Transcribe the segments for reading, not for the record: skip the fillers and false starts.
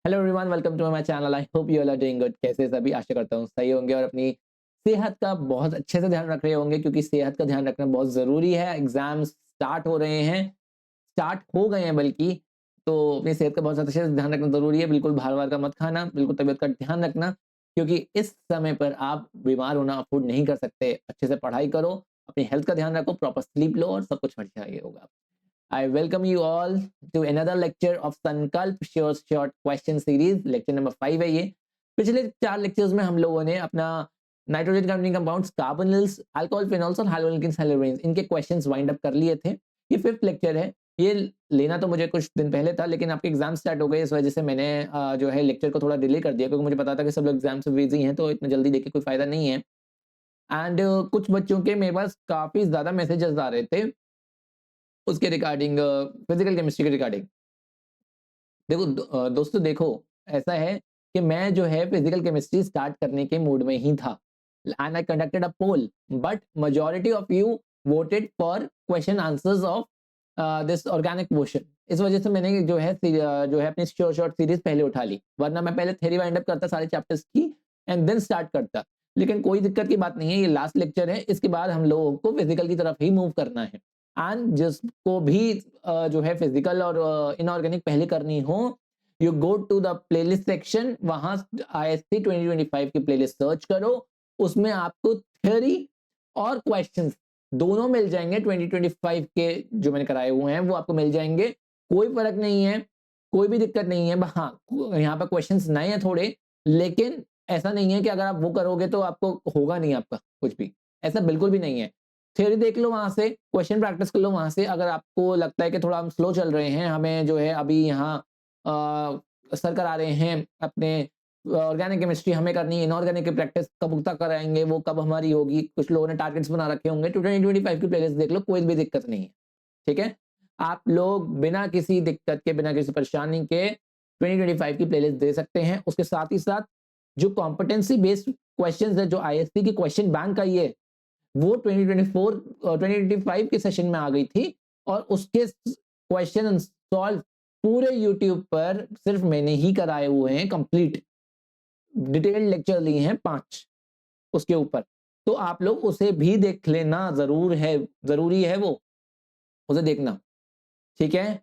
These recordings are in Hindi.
Hello everyone, welcome to my channel. I hope you all are doing good. कैसे सभी? आशा करता हूँ सही होंगे और अपनी सेहत का बहुत अच्छे से ध्यान रख रहे होंगे, क्योंकि सेहत का ध्यान रखना बहुत ज़रूरी है। एग्ज़ाम स्टार्ट हो रहे हैं, स्टार्ट हो गए हैं बल्कि। तो अपनी सेहत का बहुत अच्छे से ध्यान रखना ज़रूरी है। बिल्कुल बाहर-वाहर का मत खाना, बिल्कुल तबीयत का ध्यान रखना, क्योंकि इस समय पर आप बीमार होना अफ़ोर्ड नहीं कर सकते। अच्छे से पढ़ाई करो, अपनी हेल्थ का ध्यान रखो, प्रॉपर स्लीप लो और सब कुछ बढ़िया ही होगा। I welcome you all to another lecture of Sankalp Short Question Series। Lecture number 5 है ये। पिछले 4 लेक्चर्स में हम लोगों ने अपना nitrogen compounding compounds, carbonyls, alcohol phenols और हैलोजेनिक्स हैलोजेन्स, इनके क्वेश्चंस वाइंड अप कर लिए थे। ये 5th लेक्चर है। ये लेना तो मुझे कुछ दिन पहले था, लेकिन आपके एग्जाम स्टार्ट हो गए, इस वजह से मैंने जो है लेक्चर को थोड़ा डिले कर दिया, क्योंकि मुझे पता था कि सब लोग एग्जाम से बिजी हैं, तो इतना जल्दी देके कोई फायदा नहीं है। एंड कुछ बच्चों के मेरे पास काफी ज्यादा मैसेजेस आ रहे थे उसके रिगार्डिंग, फिजिकल केमिस्ट्री के रिगार्डिंग। देखो दोस्तों, देखो, ऐसा है कि मैं जो है फिजिकल केमिस्ट्री स्टार्ट करने के मूड में ही था, and I conducted a poll, but majority of you voted for question answers of this organic motion. इस वजह से मैंने जो है अपनी शॉर्ट सीरीज पहले उठा ली, वरना मैं पहले थ्योरी वाइंड अप करता सारे चैप्टर्स की एंड देन स्टार्ट करता। लेकिन कोई दिक्कत की बात नहीं है, ये लास्ट लेक्चर है, इसके बाद हम लोगों को फिजिकल की तरफ ही मूव करना है। एंड जिसको भी जो है फिजिकल और इनऑर्गेनिक पहले करनी हो, you go to the playlist section, वहां ISC 2025 की प्लेलिस्ट सर्च करो। उसमें आपको थ्योरी और क्वेश्चंस दोनों मिल जाएंगे। 2025 के जो मैंने कराए हुए हैं वो आपको मिल जाएंगे। कोई फर्क नहीं है, कोई भी दिक्कत नहीं है। हाँ, यहाँ पर क्वेश्चंस नए हैं थोड़े, लेकिन ऐसा नहीं है कि अगर आप वो करोगे तो आपको होगा नहीं आपका कुछ भी, ऐसा बिल्कुल भी नहीं है। थ्योरी देख लो वहां से, क्वेश्चन प्रैक्टिस कर लो वहां से। अगर आपको लगता है कि थोड़ा हम स्लो चल रहे हैं, हमें जो है अभी यहाँ सर करा रहे हैं अपने ऑर्गेनिक केमिस्ट्री, हमें करनी है इनऑर्गेनिक की प्रैक्टिस, कब उतना कराएंगे, वो कब हमारी होगी, कुछ लोगों ने टारगेट्स बना रखे होंगे, 2025 की प्लेलिस्ट देख लो, कोई भी दिक्कत नहीं है। ठीक है, आप लोग बिना किसी दिक्कत के, बिना किसी परेशानी के 2025 की प्लेलिस्ट दे सकते हैं। उसके साथ ही साथ जो कॉम्पिटेंसी बेस्ड क्वेश्चंस है, जो ISC की क्वेश्चन बैंक आई है, वो 2025 के सेशन में आ गई थी, और उसके क्वेश्चन सॉल्व पूरे यूट्यूब पर सिर्फ मैंने ही कराए हुए हैं, कंप्लीट डिटेल्ड लेक्चर लिए हैं 5 उसके ऊपर। तो आप लोग उसे भी देख लेना, जरूरी है वो, उसे देखना। ठीक है,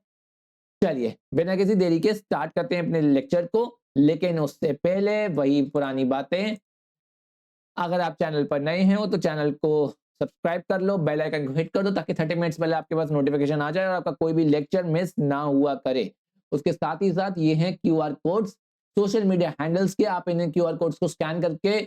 चलिए बिना किसी देरी के स्टार्ट करते हैं अपने लेक्चर को। लेकिन उससे पहले वही पुरानी बातें, अगर आप चैनल पर नए हैं हो तो चैनल को सब्सक्राइब कर लो, बेल आइकन को हिट कर दो, ताकि 30 मिनट्स पहले आपके पास नोटिफिकेशन आ जाए और आपका कोई भी लेक्चर मिस ना हुआ करे। उसके साथ ही साथ ये हैं QR codes, social media handles के। आप इन QR कोड्स को स्कैन करके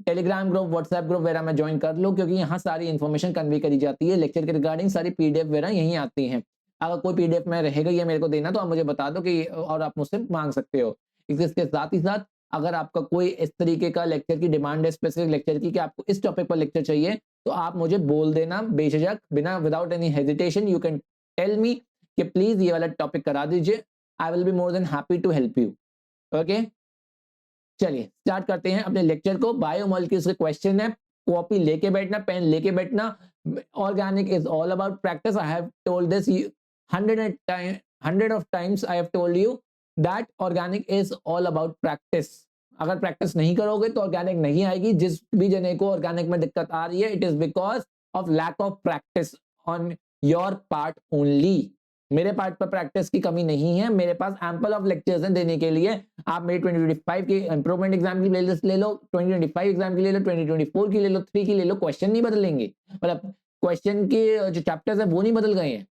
टेलीग्राम ग्रुप, व्हाट्सएप ग्रुप वगैरह में ज्वाइन कर लो, क्योंकि यहाँ सारी इन्फॉर्मेशन कन्वे करी जाती है लेक्चर के रिगार्डिंग। सारी PDF वगैरह यहीं आती हैं। अगर कोई PDF में रहेगा ये मेरे को देना, तो आप मुझे बता दो कि, और आप मुझसे मांग सकते हो। इसके साथ ही साथ अगर आपका कोई इस तरीके का लेक्चर की डिमांड है, स्पेसिफिक लेक्चर की, कि आपको इस टॉपिक पर लेक्चर चाहिए, तो आप मुझे बोल देना बेझिझक, बिना without any hesitation. You can tell me कि प्लीज ये वाला टॉपिक करा दीजिए। I will be more than happy to help you. Okay, चलिए स्टार्ट करते हैं अपने लेक्चर को। बायोमोलिक्यूल्स के क्वेश्चन है, कॉपी लेके बैठना, पेन लेके बैठना। Organic is all about practice. I have told this 100 of times. I have told you that organic is all about practice. अगर प्रैक्टिस नहीं करोगे तो ऑर्गेनिक नहीं आएगी। जिस भी जने को ऑर्गेनिक में दिक्कत आ रही है, it is because of lack of practice on your part only. मेरे पार्ट पर प्रैक्टिस की कमी नहीं है, मेरे पास एम्पल ऑफ लेक्चर्स हैं देने के लिए। आप मेरी 2025 की इंप्रूवमेंट एग्जाम की प्लेलिस्ट ले लो, 2025 एग्जाम की ले लो, 2024 की ले लो, 3 की ले लो, क्वेश्चन नहीं बदलेंगे। मतलब क्वेश्चन के जो चैप्टर्स है वो नहीं बदल गए हैं,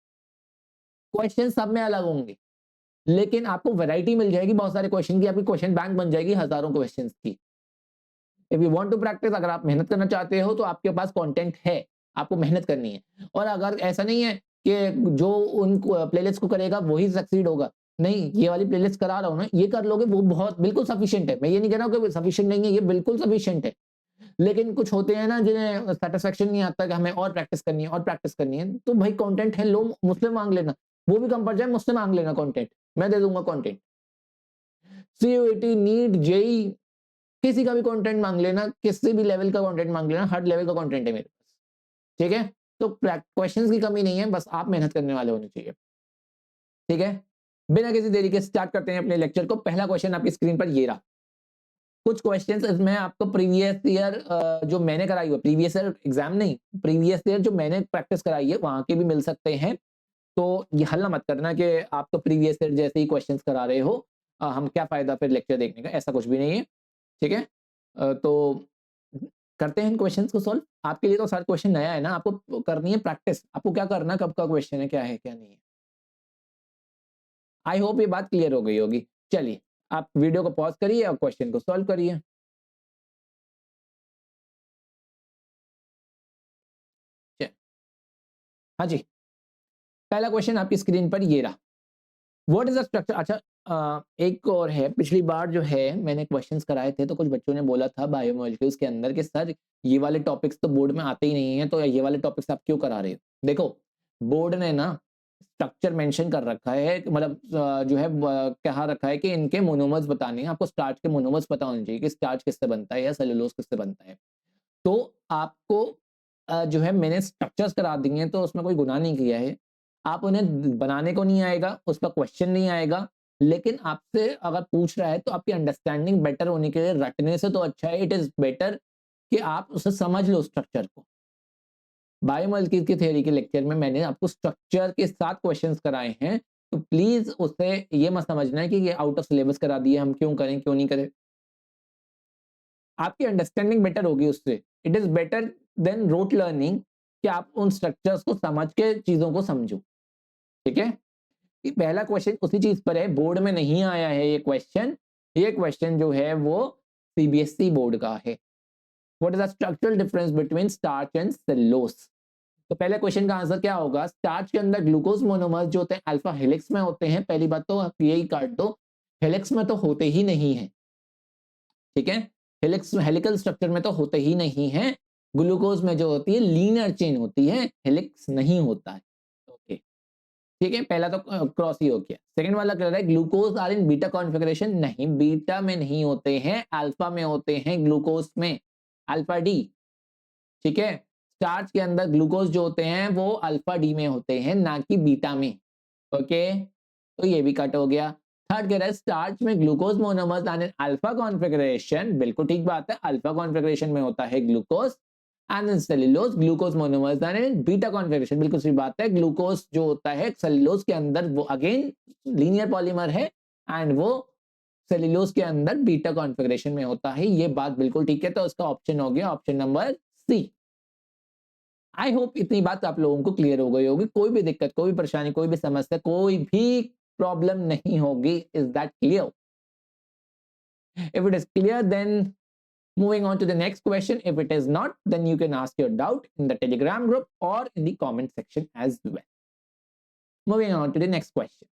क्वेश्चन सब में अलग होंगे, लेकिन आपको वैरायटी मिल जाएगी बहुत सारे क्वेश्चन की। आपकी क्वेश्चन बैंक बन जाएगी हजारों क्वेश्चंस की। If you want to practice, अगर आप मेहनत करना चाहते हो तो आपके पास कंटेंट है, आपको मेहनत करनी है। और अगर ऐसा नहीं है कि जो उन प्लेलिस्ट को करेगा वही सक्सीड होगा, नहीं, ये वाली प्लेलिस्ट करा रहा हूं ना, ये कर लोगे वो बहुत बिल्कुल सफिशिएंट है। मैं ये नहीं कह रहा हूं कि सफिशिएंट नहीं है, ये बिल्कुल सफिशिएंट है। लेकिन कुछ होते हैं ना जिन्हें सेटिस्फेक्शन नहीं आता कि हमें और प्रैक्टिस करनी है और प्रैक्टिस करनी है, तो भाई कंटेंट है, लो मुझसे मांग लेना। वो भी कम पड़ जाए, मुझसे मांग लेना कंटेंट, मैं दे दूंगा कंटेंट। CUET, नीट, जेई, किसी का भी कंटेंट मांग लेना, किसी भी लेवल का कंटेंट मांग लेना, हर लेवल का कंटेंट है मेरे पास। ठीक है, तो क्वेश्चंस की कमी नहीं है, बस आप मेहनत करने वाले होने चाहिए। ठीक है, बिना किसी देरी के स्टार्ट करते हैं अपने लेक्चर को। पहला क्वेश्चन आपकी स्क्रीन पर ये रहा। कुछ क्वेश्चंस इसमें आपको प्रीवियस ईयर जो मैंने कराई हुई, प्रीवियस ईयर एग्जाम नहीं, प्रीवियस ईयर जो मैंने प्रैक्टिस कराई है वहां के भी मिल सकते हैं। तो ये हल्ला मत करना कि आप तो प्रीवियस ईयर जैसे ही क्वेश्चंस करा रहे हो, हम क्या फायदा फिर लेक्चर देखने का, ऐसा कुछ भी नहीं है। ठीक है, तो करते हैं इन क्वेश्चंस को सॉल्व। आपके लिए तो सारा क्वेश्चन नया है ना, आपको करनी है प्रैक्टिस। आपको क्या करना, कब का क्वेश्चन है, क्या है क्या नहीं है। आई होप ये बात क्लियर हो गई होगी। चलिए, आप वीडियो को पॉज करिए और क्वेश्चन को सॉल्व करिए। हाँ जी, पहला क्वेश्चन आपकी स्क्रीन पर ये रहा। What is the structure. अच्छा, एक और है, पिछली बार जो है मैंने क्वेश्चंस कराए थे तो कुछ बच्चों ने बोला था बायोमोलिक्यूल्स के अंदर कि सर ये वाले टॉपिक्स तो बोर्ड में आते ही नहीं है, तो ये वाले टॉपिक्स आप क्यों करा रहे हो। देखो, बोर्ड ने ना स्ट्रक्चर मेंशन कर रखा है, मतलब जो है कहा रखा है कि इनके मोनोमर्स बताने हैं आपको, स्टार्च के मोनोमर्स पता होने चाहिए कि स्टार्च किससे बनता है या सेलुलोज किससे बनता है। तो आपको जो है मैंने स्ट्रक्चर्स करा दिए हैं, तो उसमें कोई गुनाह नहीं किया है। आप उन्हें बनाने को नहीं आएगा, उस पर क्वेश्चन नहीं आएगा, लेकिन आपसे अगर पूछ रहा है तो आपकी अंडरस्टैंडिंग बेटर होने के लिए रटने से तो अच्छा है, इट इज बेटर कि आप उसे समझ लो स्ट्रक्चर को। बायोमोलिक्यूल्स की थ्योरी के लेक्चर में मैंने आपको स्ट्रक्चर के साथ क्वेश्चंस कराए हैं, तो प्लीज उससे ये मत समझना है कि ये आउट ऑफ सिलेबस करा दिए, हम क्यों करें क्यों नहीं करें। आपकी अंडरस्टैंडिंग बेटर होगी उससे। It is better than rote learning, कि आप उन स्ट्रक्चर्स को समझ के चीजों को समझो। ठीक है, ये पहला क्वेश्चन उसी चीज पर है, बोर्ड में नहीं आया है ये क्वेश्चन। ये क्वेश्चन जो है वो सीबीएसई बोर्ड का है। What is the structural difference between starch and cellulose. तो पहले क्वेश्चन का आंसर क्या होगा। स्टार्च के अंदर ग्लूकोज मोनोमर्स जो होते हैं अल्फा हेलिक्स में होते हैं। पहली बात तो आप यही काट दो, हेलिक्स में तो होते ही नहीं है। ठीक है, हेलिक्स हेलिकल स्ट्रक्चर में तो होते ही नहीं है। ग्लूकोज में जो होती है लीनियर चेन होती है, हेलिक्स नहीं होता है। ओके, ठीक है, पहला तो क्रॉस ही हो गया। सेकंड वाला कह रहा है glucose are in beta configuration. नहीं, बीटा में नहीं होते हैं, अल्फा में होते हैं, ग्लूकोज में अल्फा डी। ठीक है, स्टार्च के अंदर ग्लूकोज जो होते हैं वो अल्फा डी में होते हैं, ना कि बीटा में। ओके, तो ये भी कट हो गया। थर्ड कह रहा है स्टार्च में glucose monomers are in alpha configuration. बिल्कुल ठीक बात है, अल्फा कॉन्फ़िगरेशन में होता है glucose. And in cellulose glucose monomers are in beta configuration. बिल्कुल सही बात है, ग्लूकोज जो होता है सेलुलोज के अंदर वो अगेन लीनियर पॉलीमर है, एंड वो सेलुलोज के अंदर बीटा कॉन्फ़िगरेशन में होता है। ये बात बिल्कुल ठीक है, तो उसका ऑप्शन हो गया option number C. I hope इतनी बात आप लोगों को क्लियर हो गई होगी। कोई भी दिक्कत, कोई भी परेशानी, कोई भी समस्या, कोई भी प्रॉब्लम नहीं होगी। Is that clear. If it is clear then moving on to the next question. If it is not, then you can ask your doubt in the telegram group or in the comment section as well. Moving on to the next question.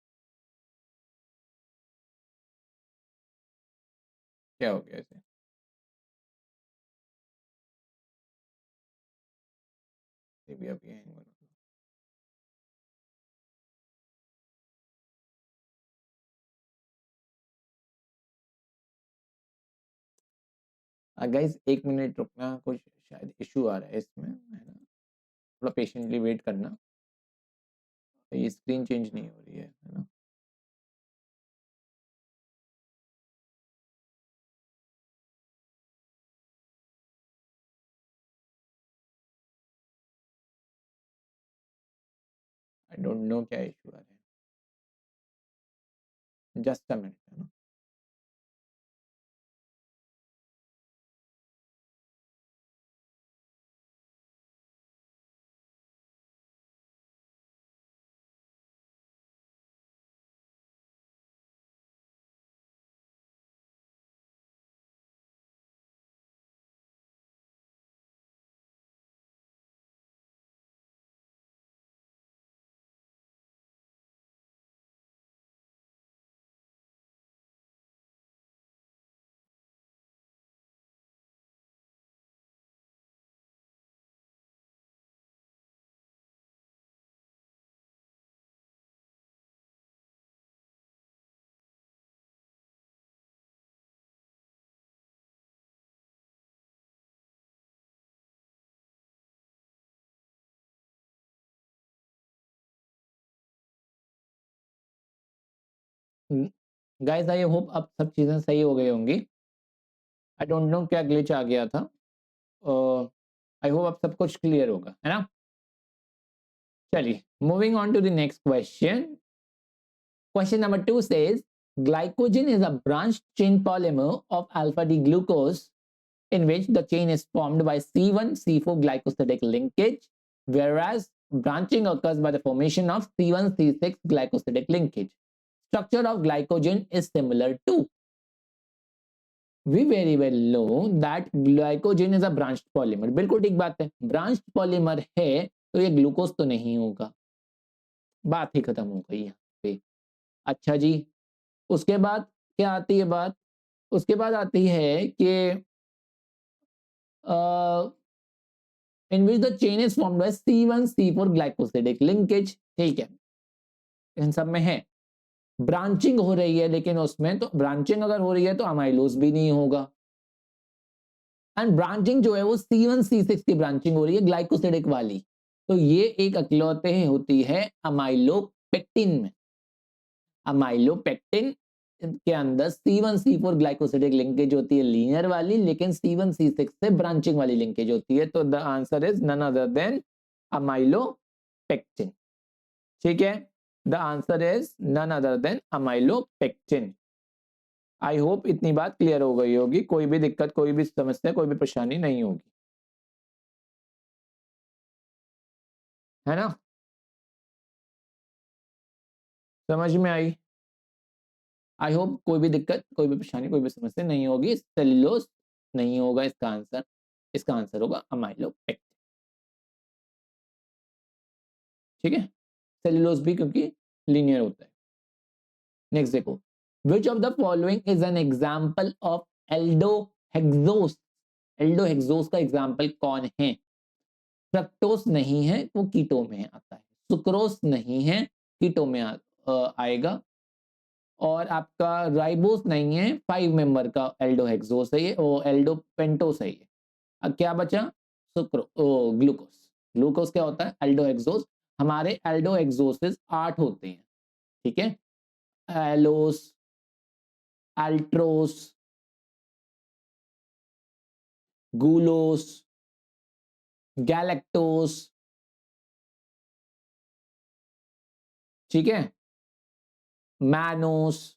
क्या हो गया इसे। ये भी अभी hang हो रहा है। गाइस एक मिनट रुकना, कुछ शायद इशू आ रहा है इसमें, है ना, थोड़ा पेशेंटली वेट करना। ये स्क्रीन चेंज नहीं हो रही है ना। आई डोंट नो क्या इशू आ रहा है, जस्ट अ मिनट, है ना। गाइस आई होप अब सब चीज़ें सही हो गई होंगी। आई डोंट नो क्या ग्लिच आ गया था। आई होप अब सब कुछ क्लियर होगा, है ना? चलिए, moving on to the next question. Question number 2 says glycogen is a branched chain polymer of alpha D glucose in which the chain is formed by C1 C4 glycosidic linkage, whereas branching occurs by the formation of C1 C6 glycosidic linkage. Structure of glycogen is similar to. We very well know that glycogen is a branched polymer. बिल्कुल ठीक बात है, branched polymer है तो ये ग्लूकोज तो नहीं होगा, बात ही खत्म हो गई यहाँ पे। अच्छा जी, उसके बाद क्या आती है बात? उसके बाद आती है कि in which the chain is formed by C1 C4 glycosidic linkage. ठीक है, इन सब में है ब्रांचिंग हो रही है, लेकिन उसमें तो ब्रांचिंग अगर हो रही है तो अमाइलोज भी नहीं होगा। एंड ब्रांचिंग जो है वो C1 C6 की ब्रांचिंग हो रही है ग्लाइकोसिडिक वाली, तो ये एक अकलौते होती है अमाइलोपेक्टिन में। अमाइलोपेक्टिन के अंदर C1 C4 ग्लाइकोसिडिक लिंकेज होती है लीनियर वाली, लेकिन C1 C6 से ब्रांचिंग वाली लिंकेज होती है। तो the answer is none other than amylopectin. ठीक है, the answer is none other than amylopectin. I hope इतनी बात क्लियर हो गई होगी, कोई भी दिक्कत, कोई भी समस्या, कोई भी परेशानी नहीं होगी, है ना? समझ में आई? आई होप कोई भी दिक्कत, कोई भी परेशानी, कोई भी समस्या नहीं होगी। सेल्यूलोज नहीं होगा इसका आंसर, इसका आंसर होगा अमाइलोपेक्टिन। ठीक है, सेल्यूलोज भी क्योंकि लीनियर होता है। नेक्स्ट देखो, which of the following is an example of aldohexoses. Aldohexoses का एग्जाम्पल कौन है? फ्रक्टोस नहीं है, वो कीटो में आता है। सुक्रोस नहीं है, कीटो में आएगा। और आपका राइबोस नहीं है, 5 मेंबर का एल्डोहेक्सोस है ये, वो एल्डोपेंटोस है ये। अब क्या बचा? ग्लूकोस। ग्लूकोस क्या होता है? एल्डोहेक्सोस। हमारे एल्डोहेक्सोसिस 8 होते हैं, ठीक है? एलोस, अल्ट्रोस, गूलोस, गैलेक्टोस, ठीक है, मैनोस,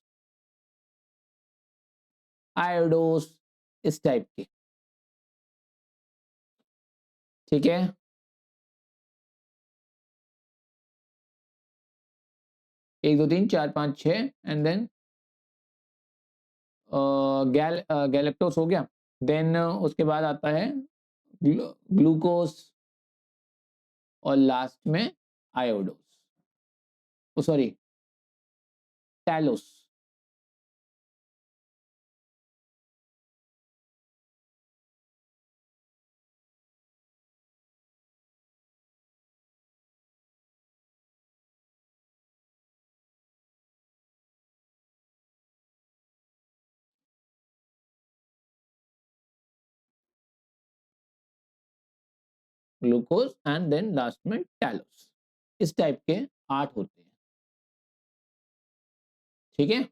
आयोडोस, इस टाइप के। ठीक है, 1 2 3 4 5 6 एंड देन गैलेक्टोस हो गया। देन उसके बाद आता है ग्लूकोस और लास्ट में idose, sorry talose. Glucose and then last में टैलोस, इस टाइप के 8 होते हैं। ठीक है,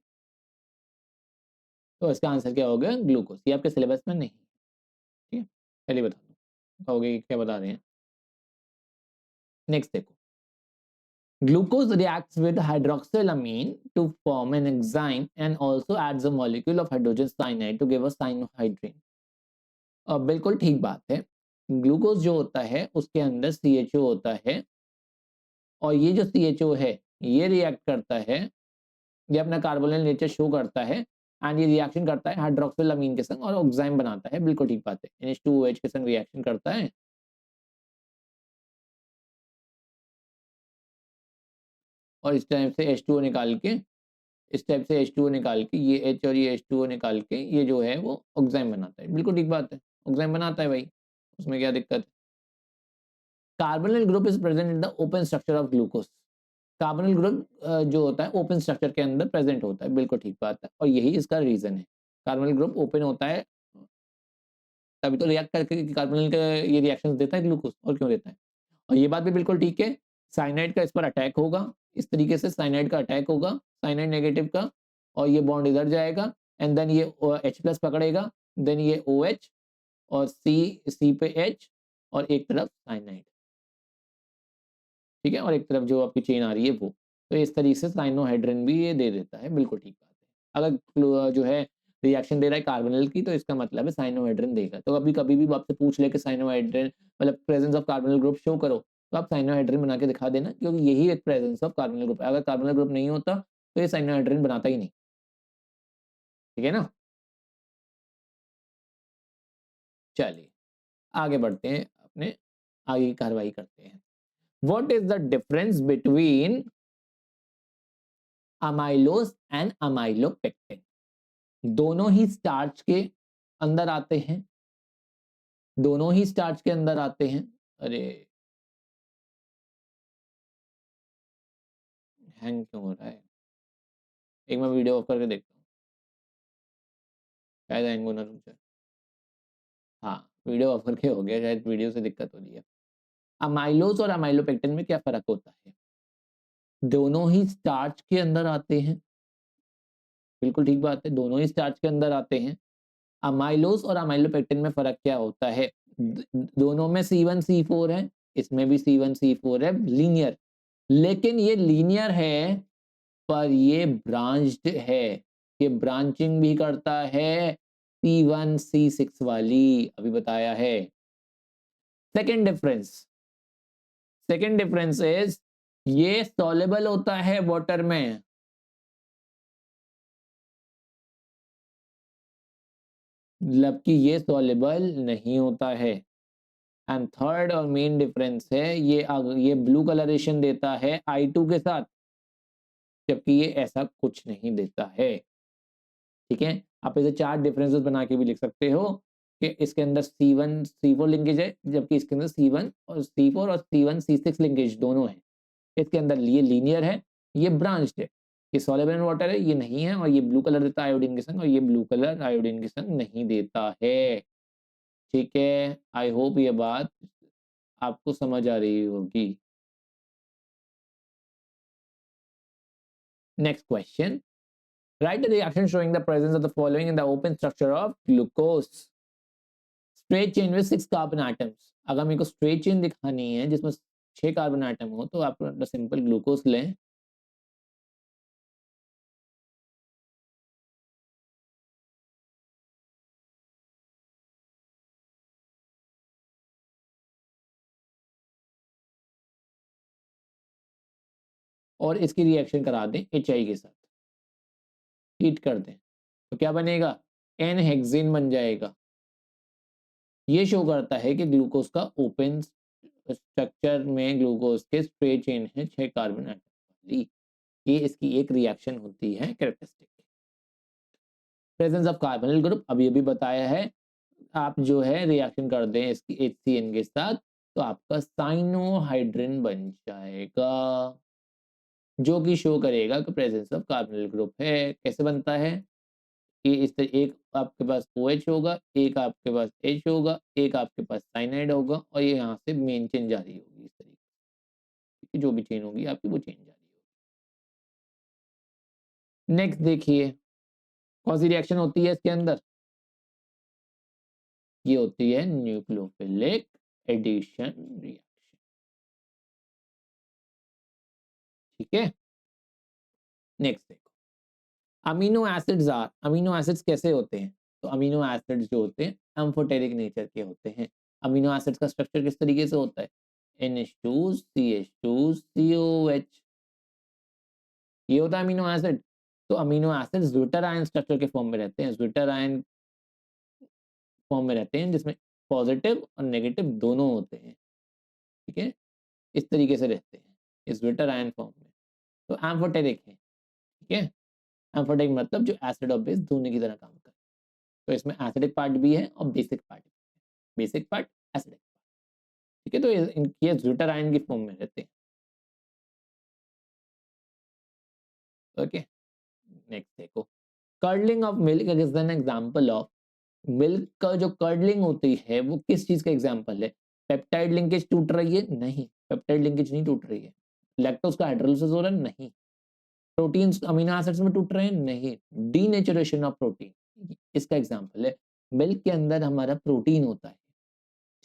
तो इसका आंसर क्या होगा? ग्लूकोज। ये आपके सिलेबस में नहीं है, ठीक है, चलिए बता दो, कहोगे क्या बता रहे हैं। नेक्स्ट देखो, glucose reacts with hydroxylamine to form an enzyme and also adds a molecule of hydrogen cyanide to give a cyanohydrin। बिल्कुल ठीक बात है, ग्लूकोज जो होता है उसके अंदर CHO होता है, और ये जो CHO है ये रिएक्ट करता है, ये अपना कार्बोनिल नेचर शो करता है, एंड ये रिएक्शन करता है हाइड्रोक्सिलामीन के संग और ऑक्साइम बनाता है। बिल्कुल ठीक बात है, NH2OH के संग रिएक्शन करता है और इस टाइप से H2O निकाल के, इस टाइप से H2O निकाल के, ये H और ये H2O निकाल के ये जो है वो ऑक्साइम बनाता है। बिल्कुल ठीक बात है, ऑक्साइम बनाता है भाई, उसमें क्या दिक्कत है? Carbonyl group is present in the open structure of glucose. Carbonyl group जो होता है ओपन स्ट्रक्चर के अंदर प्रेजेंट होता है, बिल्कुल ठीक बात है, और यही इसका रीजन है। कार्बोनिल ग्रुप ओपन होता है तभी तो रिएक्ट करके कार्बोनिल का ये रिएक्शंस देता है ग्लूकोज, और क्यों देता है। और ये बात भी बिल्कुल ठीक है, साइनाइड का इस पर अटैक होगा, इस तरीके से साइनाइड का अटैक होगा, साइनाइड नेगेटिव का, और ये बॉन्ड इधर जाएगा एंड देन ये H+ पकड़ेगा, देन ये OH और C पे H और एक तरफ साइनाइड, ठीक है, और एक तरफ जो आपकी चेन आ रही है वो। तो इस तरीके से साइनोहाइड्रिन भी ये दे देता है, बिल्कुल ठीक बात है। अगर जो है रिएक्शन दे रहा है कार्बोनिल की तो इसका मतलब है साइनोहाइड्रिन देगा। तो कभी भी आपसे पूछ ले कि साइनोहाइड्रिन मतलब presence of carbonyl group show करो, तो आप साइनोहाइड्रिन बना के दिखा देना, क्योंकि यही एक प्रेजेंस ऑफ कार्बोनिल ग्रुप है। अगर कार्बोनिल ग्रुप नहीं होता तो ये साइनोहाइड्रिन बनाता ही नहीं, ठीक है ना। चलिए आगे बढ़ते हैं, अपने आगे की कार्रवाई करते हैं। What is the difference between amylose and amylopectin? दोनों ही स्टार्च के अंदर आते हैं, दोनों ही स्टार्च के अंदर आते हैं। अरे हैंग क्यों हो रहा है? एक मैं वीडियो ऑफ करके देखता हूँ, शायद हैंग होना रुक जाए। हाँ वीडियो ऑफ करके हो गया, शायद वीडियो से दिक्कत हो रही है। अमाइलोज और अमाइलोपेक्टिन में क्या फर्क होता है? दोनों ही स्टार्च के अंदर आते हैं, बिल्कुल ठीक बात है, दोनों ही स्टार्च के अंदर आते हैं। अमाइलोज और अमाइलोपेक्टिन में फर्क क्या होता है? दोनों में C1C4 है, इसमें भी C1C4 है, लीनियर, लेकिन ये लीनियर है पर ये ब्रांच्ड है, ये ब्रांचिंग भी करता है C1C6 वाली, अभी बताया है। सेकेंड डिफरेंस इज ये सॉल्युबल होता है वाटर में, मतलब कि ये सॉल्युबल नहीं होता है। एंड थर्ड और मेन डिफरेंस है ये ब्लू कलरेशन देता है I2 के साथ, जबकि ये ऐसा कुछ नहीं देता है, ठीक है। आप इसे 4 डिफरेंसेस बना के भी लिख सकते हो कि इसके अंदर C1C4 लिंकेज है, जबकि इसके अंदर C1 और C1C6 लिंकेज दोनों है। इसके अंदर ये लीनियर है, ये ब्रांच्ड है, ये सॉल्युबल इन वाटर है, ये नहीं है, और ये ब्लू कलर देता है आयोडीन के संग, और ये ब्लू कलर आयोडीन के संग नहीं देता है, ठीक है। आई होप ये बात आपको समझ आ रही होगी। Next question, write a reaction showing the presence of the following in the open structure of glucose. Straight chain with 6 carbon atoms. अगर मेरे को straight chain दिखानी है जिसमें 6 कार्बन आइटम हो तो आप सिंपल ग्लूकोज लें, और इसकी रिएक्शन करा दें HI के साथ, हीट कर दें, तो क्या बनेगा? एन हेक्सेन बन जाएगा। ये शो करता है कि ग्लूकोज का ओपन स्ट्रक्चर में ग्लूकोज के स्ट्रेट चेन है 6 कार्बन आइटम वाली, ये इसकी एक रिएक्शन होती है characteristic. Presence of carbonyl group अभी अभी बताया है, आप जो है रिएक्शन कर दें इसकी HCN के साथ तो आपका साइनोहाइड्रिन बन जाएगा, जो कि शो करेगा कि प्रेजेंस ऑफ कार्बोनिल ग्रुप है। कैसे बनता है? कि इस तरह एक आपके पास OH होगा, एक आपके पास H होगा, एक आपके पास साइनाइड होगा, और ये यहाँ से मेन चेन जारी होगी इस तरीके से, जो भी चेन होगी आपकी वो चेन जारी होगी। नेक्स्ट देखिए कौन सी रिएक्शन होती है इसके अंदर? ये होती है न्यूक्लियोफिलिक एडिशन रिएक्शन, ठीक है। नेक्स्ट देखो, अमीनो एसिड्स कैसे होते हैं? तो अमीनो एसिड्स जो होते हैं एम्फोटेरिक नेचर के होते हैं। अमीनो एसिड्स का स्ट्रक्चर किस तरीके से होता है? NH2 CH2 COH, ये होता है अमीनो एसिड। तो amino acid zwitter ion structure के फॉर्म में रहते हैं, ज्विटर आयन फॉर्म में रहते हैं जिसमें पॉजिटिव और नेगेटिव दोनों होते हैं, ठीक है, इस तरीके से रहते हैं इस ज्विटर आयन फॉर्म में। तो एम्फोटेरिक है, ठीक है। एम्फोटेरिक मतलब जो एसिड और बेस दोनों की तरह काम करे, तो इसमें एसिडिक पार्ट भी है और बेसिक पार्ट भी है, बेसिक पार्ट एसिडिक पार्ट, ठीक है। तो इनके ज्विटर आयन की फॉर्म में रहते हैं, ओके। नेक्स्ट देखो, curdling of milk is an example of, milk का जो कर्डलिंग होती है वो किस चीज का एग्जांपल है? पेप्टाइड लिंकेज टूट रही है? नहीं, पेप्टाइड लिंकेज नहीं टूट रही है। लैक्टोज का हाइड्रोलिसिस हो रहा है? नहीं। प्रोटीन्स अमीनो एसिड्स में टूट रहे हैं? नहीं, डीनेचुरेशन ऑफ प्रोटीन इसका एग्जांपल है। मिल्क के अंदर हमारा प्रोटीन होता है,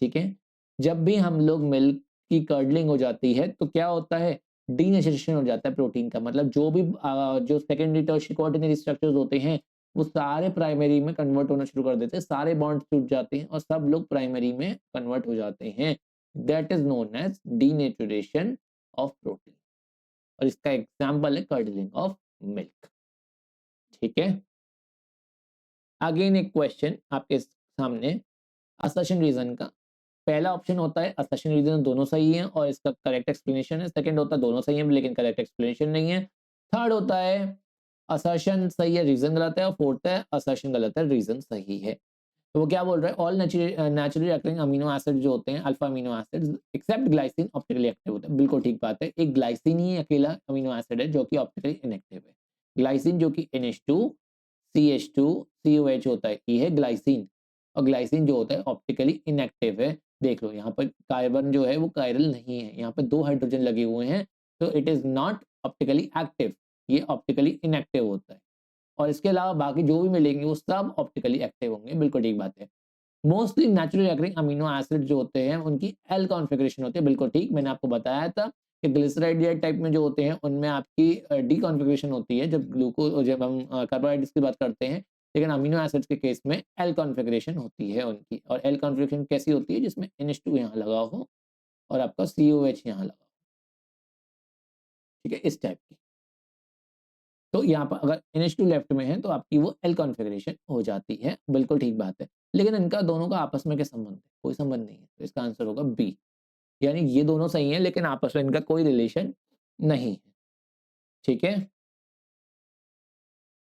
ठीक है? जब भी हम लोग मिल्क की कर्डलिंग हो जाती है तो क्या होता है? डीनेचुरेशन हो जाता है प्रोटीन का, मतलब जो भी जो सेकेंडरी टर्शियरी क्वाटरनरी स्ट्रक्चर्स होते हैं वो सारे प्राइमरी में कन्वर्ट होना शुरू कर देते हैं, सारे बॉन्ड्स टूट जाते हैं और सब लोग प्राइमरी में कन्वर्ट हो जाते हैं। That is known as denaturation of protein और इसका एग्जाम्पल है कर्डलिंग ऑफ मिल्क, ठीक है? अगेन एक क्वेश्चन आपके सामने असर्शन रीजन का। पहला ऑप्शन होता है असर्शन रीजन दोनों सही है और इसका करेक्ट एक्सप्लेनेशन है। सेकंड होता है दोनों सही है लेकिन करेक्ट एक्सप्लेनेशन नहीं है। थर्ड होता है असर्शन सही है रीजन गलत है और फोर्थ है असर्शन गलत है रीजन सही है। तो वो क्या बोल रहा है? All naturally occurring amino acid जो होते हैं alpha amino acids except glycine optically active होता है। बिल्कुल ठीक बात है, एक ग्लाइसिन ही अकेला अमीनो एसिड है जो कि ऑप्टिकली इनएक्टिव है। ग्लाइसिन जो कि NH2 CH2 COH होता है, ये है ग्लाइसिन। और ग्लाइसिन जो होता है ऑप्टिकली इनएक्टिव है। देख लो यहाँ पर कार्बन जो है वो कायरल नहीं है, यहाँ पर 2 हाइड्रोजन लगे हुए हैं तो it is not optically active, ये ऑप्टिकली इनएक्टिव होता है। और इसके अलावा बाकी जो भी मिलेंगे वो सब ऑप्टिकली एक्टिव होंगे, बिल्कुल ठीक बात है। Mostly naturally occurring amino acid जो होते हैं उनकी एल कॉन्फ़िगरेशन होती है, बिल्कुल ठीक। मैंने आपको बताया था कि ग्लिसराइड टाइप में जो होते हैं उनमें आपकी डी कॉन्फ़िगरेशन होती है जब हम कार्बोहाइड्रेट्स की बात करते हैं, लेकिन अमीनो एसिड्स के केस में एल कॉन्फ़िगरेशन होती है उनकी। और एल कॉन्फ़िगरेशन कैसी होती है? जिसमें NH2 यहाँ लगा हो और आपका COH यहाँ लगा हो, ठीक है? इस टाइप की। तो यहाँ पर अगर NH2 लेफ्ट में है तो आपकी वो एल कॉन्फ़िगरेशन हो जाती है, बिल्कुल ठीक बात है। लेकिन इनका दोनों का आपस में क्या संबंध है? कोई संबंध नहीं है, तो इसका आंसर होगा बी। यानी ये दोनों सही हैं लेकिन आपस में इनका कोई रिलेशन नहीं है, ठीक है?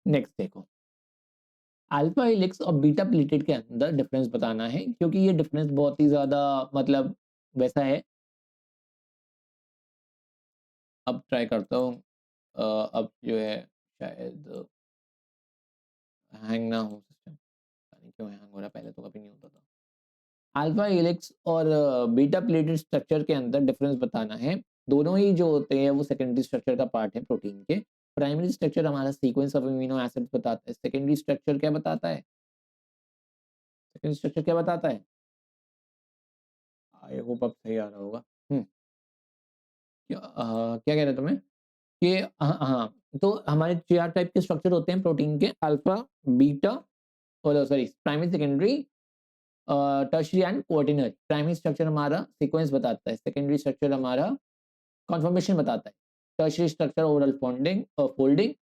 नेक्स्ट देखो, अल्फा हेलिक्स और बीटा प्लेटेड के अंदर डिफरेंस बताना है, क्योंकि ये डिफरेंस बहुत ही ज़्यादा मतलब वैसा है। अब ट्राई करता हूँ अब जो है शायद हैंग ना हो सिस्टम, पता नहीं क्यों हैंग हो रहा है, पहले तो कभी नहीं होता था। अल्फा हेलिक्स और बीटा प्लेटेड स्ट्रक्चर के अंदर डिफरेंस बताना है। दोनों ही जो होते हैं वो सेकेंडरी स्ट्रक्चर का पार्ट है प्रोटीन के। प्राइमरी स्ट्रक्चर हमारा सीक्वेंस ऑफ अमीनो एसिड्स बताता है, सेकेंडरी स्ट्रक्चर क्या बताता है? सेकेंडरी स्ट्रक्चर क्या बताता है? आई होप अब सही आ रहा होगा। क्या कह रहे थे मैं कि हाँ हाँ, तो हमारे 4 टाइप के स्ट्रक्चर होते हैं प्रोटीन के, अल्फा, बीटा और sorry primary, secondary, tertiary and quaternary. Primary structure हमारा सीक्वेंस बताता है, सेकेंडरी स्ट्रक्चर हमारा कॉन्फर्मेशन बताता है, टर्शियरी स्ट्रक्चर ओवरऑल फोल्डिंग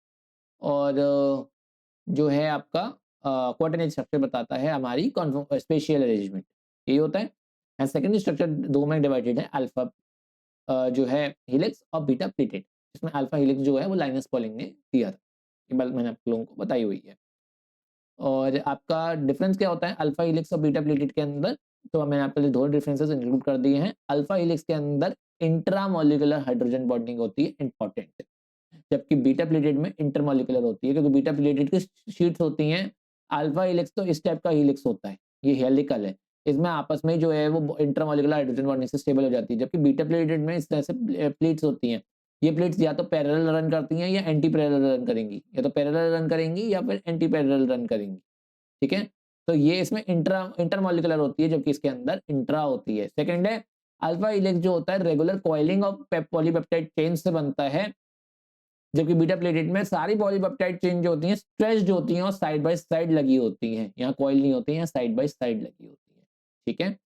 और जो है आपका क्वार्टिनरी स्ट्रक्चर बताता है हमारी स्पेशियल अरेंजमेंट, यही होता है। एंड सेकेंडरी स्ट्रक्चर दो में डिवाइडेड है, अल्फा जो है हेलिक्स और बीटा प्लेटेड। इसमें अल्फा हेलिक्स जो है वो लाइनस पॉलिंग ने दिया था, ये बात मैंने आप लोगों को बताई हुई है। और आपका डिफरेंस क्या होता है अल्फा हेलिक्स और बीटा प्लेटेड के अंदर? तो मैंने आपके लिए दो डिफरेंसेस इंक्लूड कर दिए हैं। अल्फा हेलिक्स के अंदर इंट्रामोलिकुलर हाइड्रोजन बॉन्डिंग होती है, इंपॉर्टेंट, जबकि बीटा प्लेटेड में इंटरमोलिकुलर होती है, क्योंकि बीटा प्लेटेड की शीट्स होती हैं। अल्फा हेलिक्स तो इस टाइप का हेलिक्स होता है, ये हेलिकल है, इसमें आपस में जो है वो इंटरमोलिकुलर हाइड्रोजन बॉन्डिंग से स्टेबल हो जाती है। जबकि बीटा प्लेटेड में इस तरह से प्लेट्स होती हैं, ये प्लेट्स या तो पैरेलल रन करती हैं या एंटी पैरेलल रन करेंगी, या तो पैरेलल रन करेंगी या फिर एंटी पैरेलल रन करेंगी, ठीक है? तो ये इसमें इंटरमोलिकुलर होती है, जबकि इसके अंदर इंट्रा होती है। सेकंड है अल्फा हेलिक्स जो होता है regular coiling of polypeptide chain से बनता है, जबकि बीटा प्लेटेड में सारी पॉलीपेप्टाइड चेन जो होती हैं स्ट्रेच्ड होती हैं और साइड बाय साइड लगी होती हैं, यहाँ कॉइल नहीं होती हैं, साइड बाय साइड लगी होती है, ठीक है?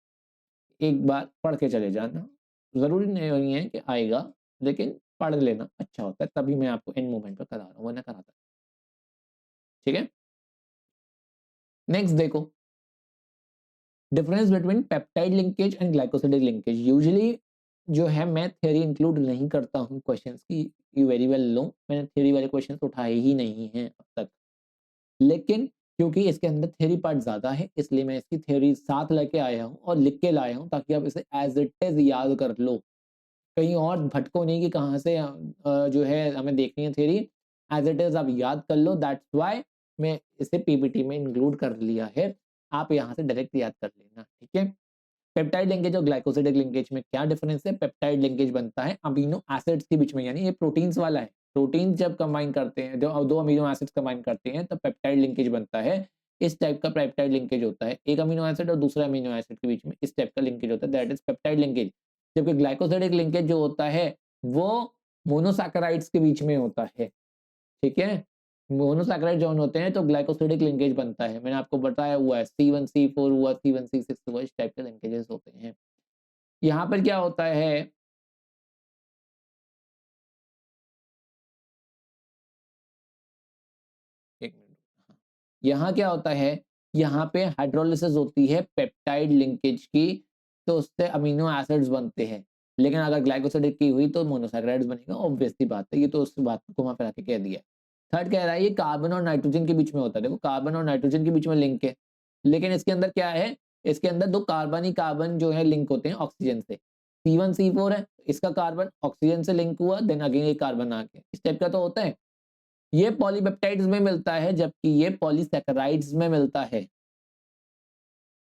एक बार पढ़ के चले जाना, जरूरी नहीं है कि आएगा, लेकिन पढ़ लेना अच्छा होता है, तभी मैं आपको एंड मोमेंट पर करा रहा हूँ, वरना कराता, ठीक है? नेक्स्ट देखो, difference between peptide linkage and glycosidic linkage. Usually जो है मैं थ्योरी इंक्लूड नहीं करता हूँ क्वेश्चंस की, यू वेरी वेल नो, मैंने थ्योरी वाले क्वेश्चंस उठाए ही नहीं हैं अब तक, लेकिन क्योंकि इसके अंदर थ्योरी पार्ट ज़्यादा है इसलिए मैं इसकी थ्योरी साथ लेके आया हूँ और लिख के लाया हूँ, ताकि आप इसे एज इट इज़ याद कर लो, कहीं और भटको नहीं कि कहाँ से जो है हमें देखनी है थ्योरी, एज इट इज़ आप याद कर लो। दैट्स व्हाई मैं इसे पीपीटी में इंक्लूड कर लिया है, आप यहाँ से डायरेक्ट याद कर लेना, ठीक है? पेप्टाइड लिंकेज और ग्लाइकोसिडिक लिंकेज में क्या डिफरेंस है? पेप्टाइड लिंकेज बनता है अमीनो एसिड्स के बीच में, यानी ये प्रोटीन्स वाला है, प्रोटीन जब कंबाइन करते हैं, जो दो अमीनो एसिड्स कंबाइन करते हैं, तब पेप्टाइड लिंकेज बनता है। इस टाइप का पेप्टाइड लिंकेज होता है, एक अमीनो एसिड और दूसरा अमीनो एसिड के बीच में इस टाइप का लिंकेज होता है, दैट इज पेप्टाइड लिंकेज। जबकि ग्लाइकोसाइडिक लिंकेज जो होता है वो मोनोसैकेराइड्स के बीच में होता है, ठीक है। मोनोसैकेराइड जॉइन होते हैं तो ग्लाइकोसाइडिक लिंकेज बनता है, मैंने आपको बताया हुआ है, C1C4 हुआ, C1C6 हुआ, इस टाइप के लिंकेजेस होते हैं। यहाँ पर क्या होता है, एक मिनट, हाँ। यहाँ क्या होता है, यहाँ पे हाइड्रोलिसिस होती है पेप्टाइड लिंकेज की, तो उससे अमीनो एसिड्स बनते हैं। लेकिन अगर ग्लाइकोसाइडिक की हुई तो मोनोसैकेराइड्स बनेगा, ऑब्वियस सी बात है, ये तो उस बात को घुमा फिरा के कह दिया। थर्ड कह रहा है ये कार्बन और नाइट्रोजन के बीच में होता है, देखो कार्बन और नाइट्रोजन के बीच में लिंक है, लेकिन इसके अंदर क्या है, इसके अंदर दो कार्बन ही कार्बन जो है लिंक होते हैं ऑक्सीजन से। C1C4 है, इसका कार्बन ऑक्सीजन से लिंक हुआ, देन अगेन ये कार्बन आ गया, इस टाइप का तो होता है। ये पॉलीपेप्टाइड्स में मिलता है, जबकि ये पॉलीसैकेराइड्स में मिलता है,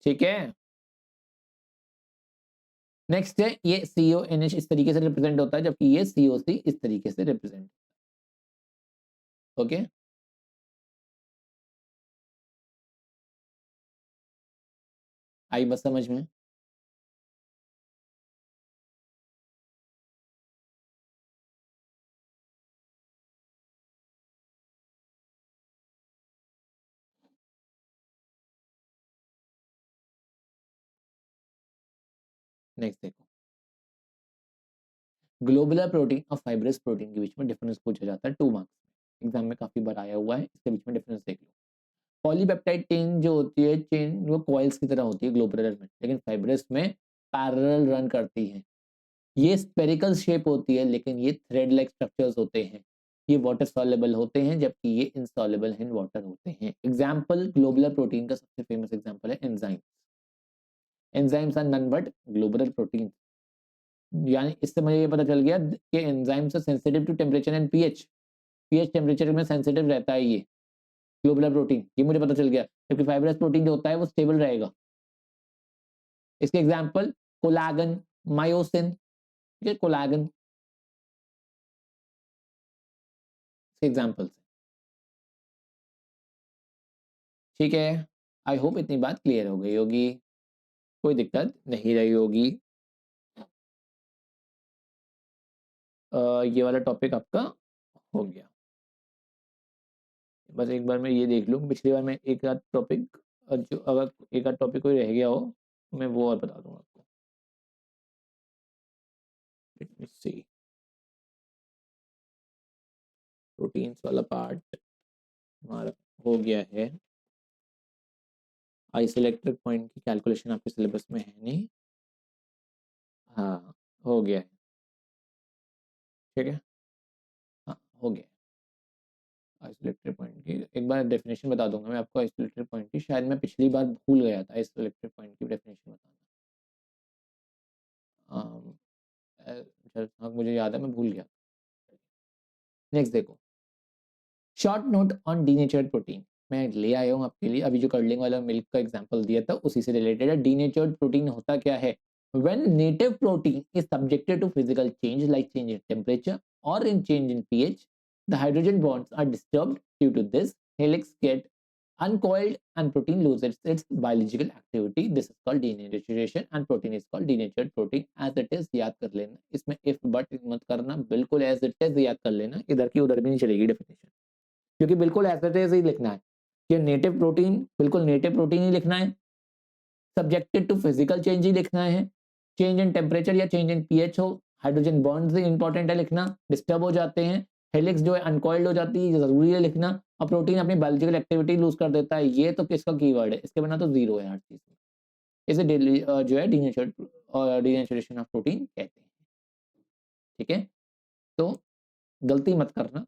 ठीक है। नेक्स्ट है ये CONH इस तरीके से रिप्रेजेंट होता है, जबकि ये COC इस तरीके से रिप्रेजेंट, ओके। आई बस समझ में। नेक्स्ट देखो, ग्लोबुलर प्रोटीन और फाइब्रस प्रोटीन के बीच में डिफरेंस पूछा जाता है 2 मार्क्स, एग्जाम में काफी बार आया हुआ है, इसके बीच में डिफरेंस देख लो। पॉलीपेप्टाइड चेन जो होती है, चेन वो कॉइल्स की तरह होती है ग्लोबुलर में, लेकिन फाइब्रस में पैरेलल रन करती है। ये स्पेरिकल शेप होती है, लेकिन ये थ्रेड लाइक स्ट्रक्चर्स होते हैं। ये वाटर सॉल्युबल होते हैं, जबकि ये इनसॉल्युबल इन वाटर होते हैं। एग्जाम्पल ग्लोबुलर प्रोटीन का सबसे फेमस एग्जाम्पल है enzyme. Enzymes are none but globular protein. यानी इससे मुझे ये पता चल गया कि enzymes are sensitive to temperature and pH, pH temperature में सेंसिटिव रहता है ये ग्लोबुलर प्रोटीन, ये मुझे पता चल गया। जबकि फाइब्रस प्रोटीन जो होता है वो स्टेबल रहेगा। इसके एग्जाम्पल कोलागन, मायोसिन, ठीक है, कोलागन एग्जाम्पल्स, ठीक है। आई होप इतनी बात क्लियर हो गई होगी, कोई दिक्कत नहीं रही होगी। ये वाला टॉपिक आपका हो गया। बस एक बार मैं ये देख लूँ, पिछली बार मैं एक आध टॉपिक, जो अगर एक आध टॉपिक कोई रह गया हो तो मैं वो और बता दूंगा आपको। लेट मी सी, प्रोटीन्स वाला पार्ट हमारा हो गया है। आइसोइलेक्ट्रिक पॉइंट की कैलकुलेशन आपके सिलेबस में है नहीं, हाँ हो गया है, ठीक है, हाँ हो गया। आइसोइलेक्ट्रिक पॉइंट की एक बार डेफिनेशन बता दूंगा मैं आपको आइसोइलेक्ट्रिक पॉइंट की, शायद मैं पिछली बार भूल गया था आइसोइलेक्ट्रिक पॉइंट की डेफिनेशन बताना। हाँ मुझे याद है, मैं भूल गया। नेक्स्ट देखो, short note on denatured protein, मैं ले आया हूँ आपके लिए, अभी जो कर्लिंग वाला मिल्क का एग्जांपल दिया था उसी से रिलेटेड है। डीनेचर्ड प्रोटीन होता क्या है, when native protein is subjected to physical change like change in temperature और in change in pH, the hydrogen bonds are disturbed, due to this helix get uncoiled and protein loses its biological activity. This is called denaturation and protein is called denatured protein as it is। याद कर लेना, इसमें if but मत करना, बिल्कुल as it is याद कर लेना, इधर की उधर भी नहीं चलेगी डेफिनेशन, क्योंकि बिल्कुल as it is ही लिखना है कि नेटिव प्रोटीन, बिल्कुल नेटिव प्रोटीन ही लिखना है, सब्जेक्टेड टू फिजिकल चेंज ही लिखना है, चेंज इन टेम्परेचर या चेंज इन पीएच हो, हाइड्रोजन बॉन्ड्स ही इंपॉर्टेंट है लिखना, डिस्टर्ब हो जाते हैं, हेलिक्स जो है अनकॉइल्ड हो जाती है, जरूरी है लिखना, और प्रोटीन अपनी बायोलॉजिकल एक्टिविटी लूज कर देता है। ये तो किसका कीवर्ड है, इसके बिना तो जीरो है हर चीज में। इसे डेली जो है डीनेचर्ड और डीनेचुरेशन ऑफ प्रोटीन कहते हैं, ठीक है। तो गलती मत करना,